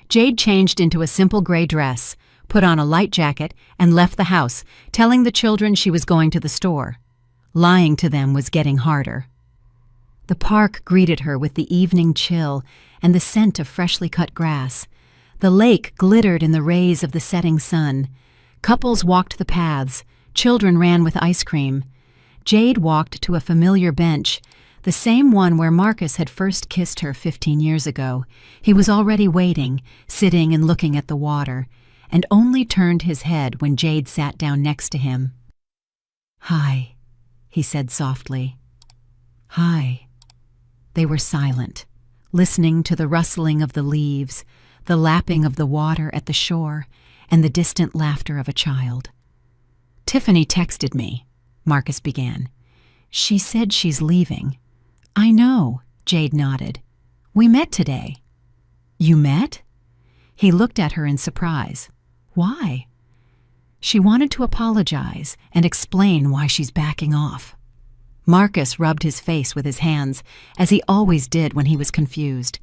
Jade changed into a simple gray dress, put on a light jacket, and left the house, telling the children she was going to the store. Lying to them was getting harder. The park greeted her with the evening chill and the scent of freshly cut grass. The lake glittered in the rays of the setting sun. Couples walked the paths. Children ran with ice cream. Jade walked to a familiar bench, the same one where Marcus had first kissed her 15 years ago. He was already waiting, sitting and looking at the water, and only turned his head when Jade sat down next to him. "Hi," he said softly. "Hi." They were silent, listening to the rustling of the leaves, the lapping of the water at the shore, and the distant laughter of a child. Tiffany texted me, Marcus began. She said she's leaving. I know, Jade nodded. We met today. You met? He looked at her in surprise. Why? She wanted to apologize and explain why she's backing off. Marcus rubbed his face with his hands, as he always did when he was confused.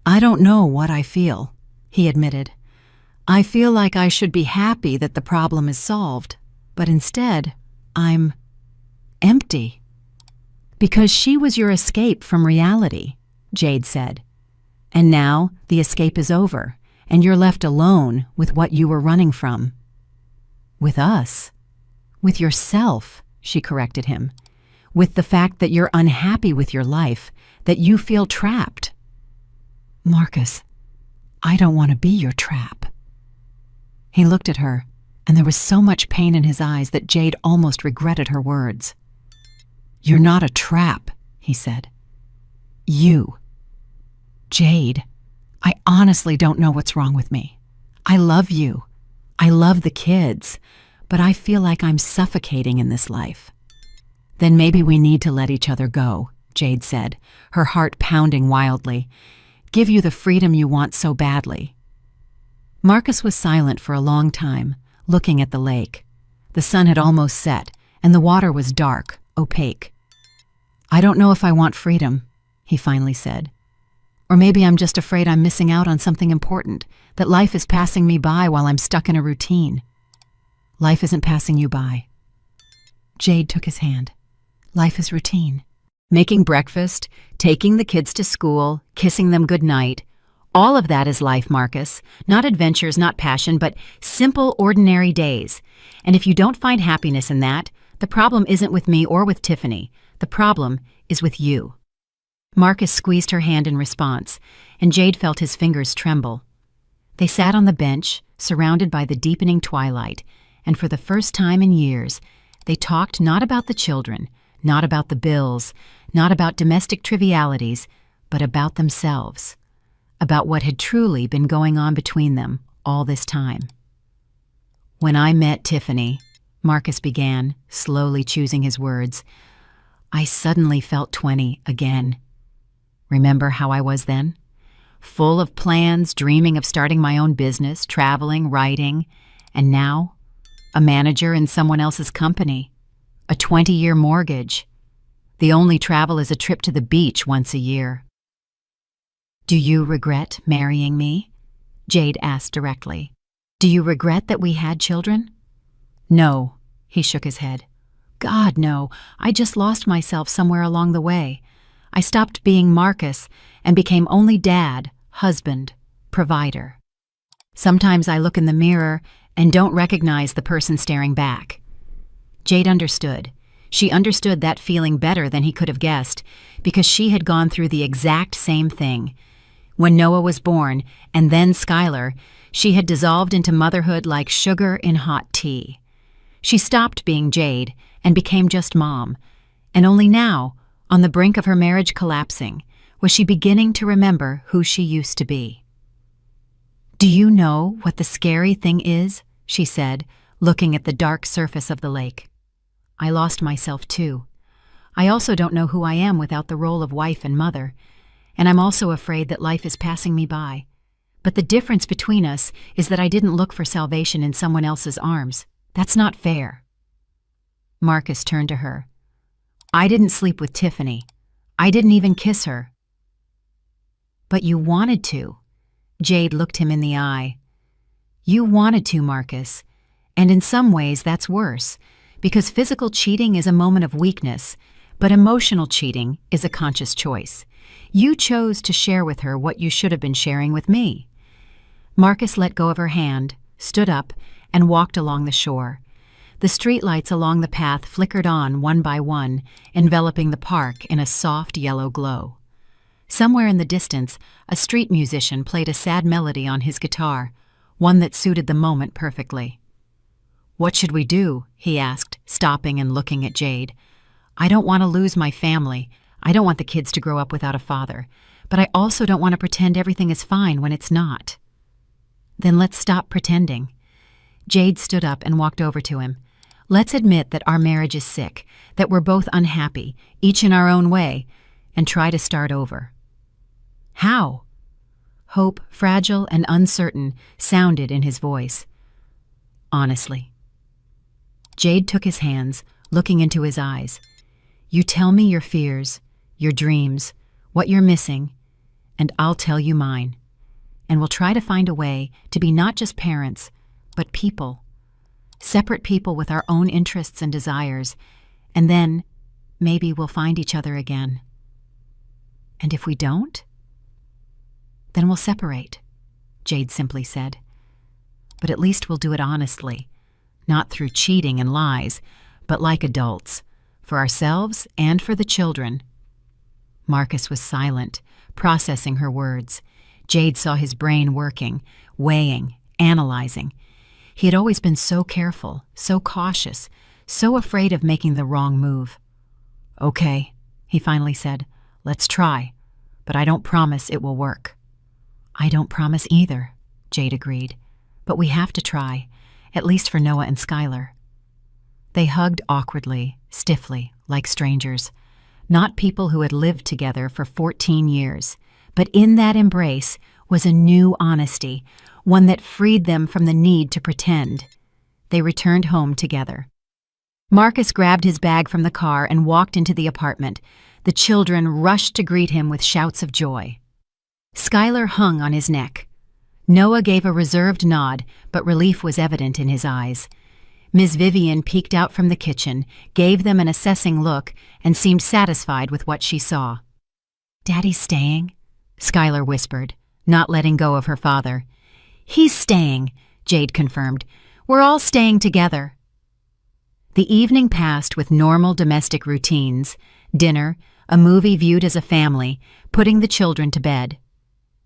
I don't know what I feel, he admitted. I feel like I should be happy that the problem is solved, but instead, I'm empty. Because she was your escape from reality, Jade said. And now the escape is over, and you're left alone with what you were running from. With us. With yourself, she corrected him. With the fact that you're unhappy with your life, that you feel trapped. Marcus, I don't want to be your trap. He looked at her, and there was so much pain in his eyes that Jade almost regretted her words. You're not a trap, he said. You. Jade, I honestly don't know what's wrong with me. I love you. I love the kids, but I feel like I'm suffocating in this life. Then maybe we need to let each other go, Jade said, her heart pounding wildly. Give you the freedom you want so badly. Marcus was silent for a long time, looking at the lake. The sun had almost set, and the water was dark, opaque. I don't know if I want freedom, he finally said. Or maybe I'm just afraid I'm missing out on something important, that life is passing me by while I'm stuck in a routine. Life isn't passing you by. Jade took his hand. Life is routine. Making breakfast, taking the kids to school, kissing them goodnight. All of that is life, Marcus. Not adventures, not passion, but simple, ordinary days. And if you don't find happiness in that, the problem isn't with me or with Tiffany. The problem is with you. Marcus squeezed her hand in response, and Jade felt his fingers tremble. They sat on the bench, surrounded by the deepening twilight, and for the first time in years, they talked not about the children, not about the bills, not about domestic trivialities, but about themselves, about what had truly been going on between them all this time. When I met Tiffany, Marcus began, slowly choosing his words, I suddenly felt 20 again. Remember how I was then? Full of plans, dreaming of starting my own business, traveling, writing, and now, a manager in someone else's company, a 20-year mortgage. The only travel is a trip to the beach once a year. Do you regret marrying me? Jade asked directly. Do you regret that we had children? No, he shook his head. God, no. I just lost myself somewhere along the way. I stopped being Marcus and became only dad, husband, provider. Sometimes I look in the mirror and don't recognize the person staring back. Jade understood. She understood that feeling better than he could have guessed, because she had gone through the exact same thing. When Noah was born, and then Skylar, she had dissolved into motherhood like sugar in hot tea. She stopped being Jade and became just mom, and only now, on the brink of her marriage collapsing, was she beginning to remember who she used to be. Do you know what the scary thing is? She said, looking at the dark surface of the lake. I lost myself too. I also don't know who I am without the role of wife and mother, and I'm also afraid that life is passing me by. But the difference between us is that I didn't look for salvation in someone else's arms. That's not fair. Marcus turned to her. I didn't sleep with Tiffany. I didn't even kiss her. But you wanted to. Jade looked him in the eye. You wanted to, Marcus. And in some ways that's worse, because physical cheating is a moment of weakness, but emotional cheating is a conscious choice. You chose to share with her what you should have been sharing with me. Marcus let go of her hand, stood up, and walked along the shore. The streetlights along the path flickered on one by one, enveloping the park in a soft yellow glow. Somewhere in the distance, a street musician played a sad melody on his guitar, one that suited the moment perfectly. What should we do? He asked, stopping and looking at Jade. I don't want to lose my family. I don't want the kids to grow up without a father, but I also don't want to pretend everything is fine when it's not. Then let's stop pretending. Jade stood up and walked over to him. Let's admit that our marriage is sick, that we're both unhappy, each in our own way, and try to start over." "How?" Hope, fragile and uncertain, sounded in his voice. "Honestly." Jade took his hands, looking into his eyes. "You tell me your fears, your dreams, what you're missing, and I'll tell you mine. And we'll try to find a way to be not just parents, but people. Separate people with our own interests and desires, and then maybe we'll find each other again. And if we don't, then we'll separate," Jade simply said. "But at least we'll do it honestly, not through cheating and lies, but like adults, for ourselves and for the children." Marcus was silent, processing her words. Jade saw his brain working, weighing, analyzing. He had always been so careful, so cautious, so afraid of making the wrong move. "Okay," he finally said, "let's try, but I don't promise it will work." "I don't promise either," Jade agreed, "but we have to try, at least for Noah and Skylar." They hugged awkwardly, stiffly, like strangers, not people who had lived together for 14 years, but in that embrace was a new honesty, one that freed them from the need to pretend. They returned home together. Marcus grabbed his bag from the car and walked into the apartment. The children rushed to greet him with shouts of joy. Skylar hung on his neck. Noah gave a reserved nod, but relief was evident in his eyes. Ms. Vivian peeked out from the kitchen, gave them an assessing look, and seemed satisfied with what she saw. "Daddy's staying?" Skylar whispered, not letting go of her father. "He's staying," Jade confirmed. "We're all staying together." The evening passed with normal domestic routines: dinner, a movie viewed as a family, putting the children to bed.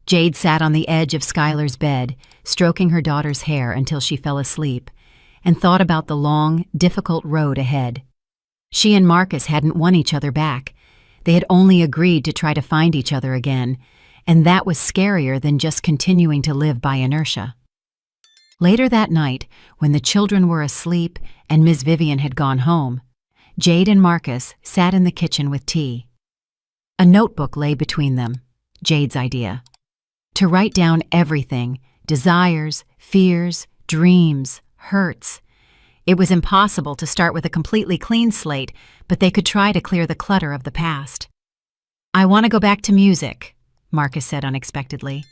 Jade sat on the edge of Skylar's bed, stroking her daughter's hair until she fell asleep, and thought about the long, difficult road ahead. She and Marcus hadn't won each other back. They had only agreed to try to find each other again, and that was scarier than just continuing to live by inertia. Later that night, when the children were asleep and Ms. Vivian had gone home, Jade and Marcus sat in the kitchen with tea. A notebook lay between them, Jade's idea. To write down everything: desires, fears, dreams, hurts. It was impossible to start with a completely clean slate, but they could try to clear the clutter of the past. "I want to go back to music," Marcus said unexpectedly.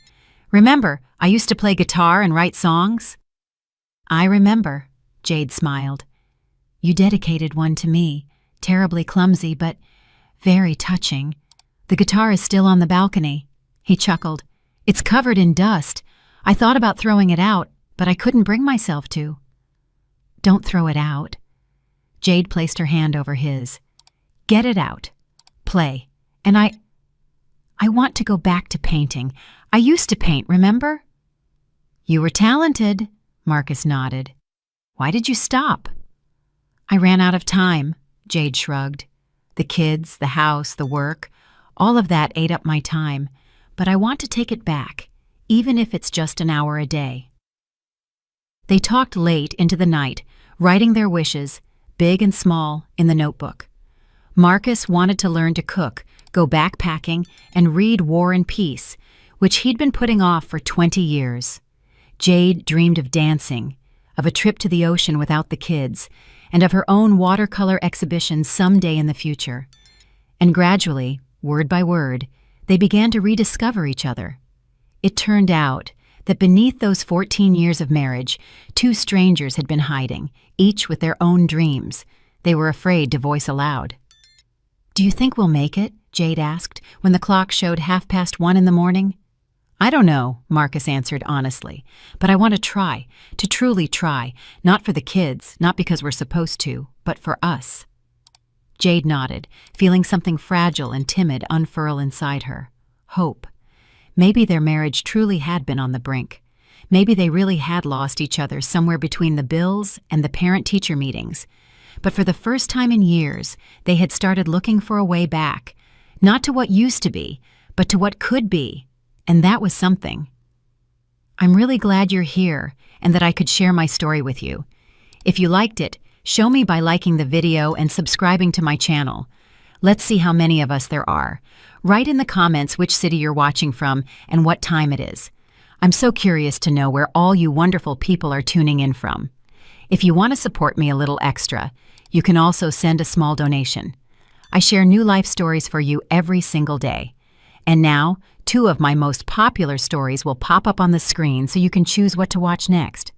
"Remember, I used to play guitar and write songs?" "I remember," Jade smiled. "You dedicated one to me, terribly clumsy, but very touching. The guitar is still on the balcony." He chuckled. "It's covered in dust. I thought about throwing it out, but I couldn't bring myself to." "Don't throw it out." Jade placed her hand over his. "Get it out. Play. And I want to go back to painting. I used to paint, remember?" "You were talented," Marcus nodded. "Why did you stop?" "I ran out of time," Jade shrugged. "The kids, the house, the work, all of that ate up my time. But I want to take it back, even if it's just an hour a day." They talked late into the night, writing their wishes, big and small, in the notebook. Marcus wanted to learn to cook, go backpacking, and read War and Peace, which he'd been putting off for 20 years. Jade dreamed of dancing, of a trip to the ocean without the kids, and of her own watercolor exhibition someday in the future. And gradually, word by word, they began to rediscover each other. It turned out that beneath those 14 years of marriage, two strangers had been hiding, each with their own dreams. They were afraid to voice aloud. "Do you think we'll make it?" Jade asked, when the clock showed 1:30 in the morning. "I don't know," Marcus answered honestly, "but I want to try, to truly try, not for the kids, not because we're supposed to, but for us." Jade nodded, feeling something fragile and timid unfurl inside her. Hope. Maybe their marriage truly had been on the brink. Maybe they really had lost each other somewhere between the bills and the parent-teacher meetings. But for the first time in years, they had started looking for a way back, not to what used to be, but to what could be, and that was something. "I'm really glad you're here and that I could share my story with you. If you liked it, Show me by liking the video and subscribing to my channel. Let's see how many of us there are. Write in the comments which city you're watching from and what time it is. I'm so curious to know where all you wonderful people are tuning in from. If you want to support me a little extra, you can also send a small donation. I share new life stories for you every single day. And now, 2 of my most popular stories will pop up on the screen so you can choose what to watch next.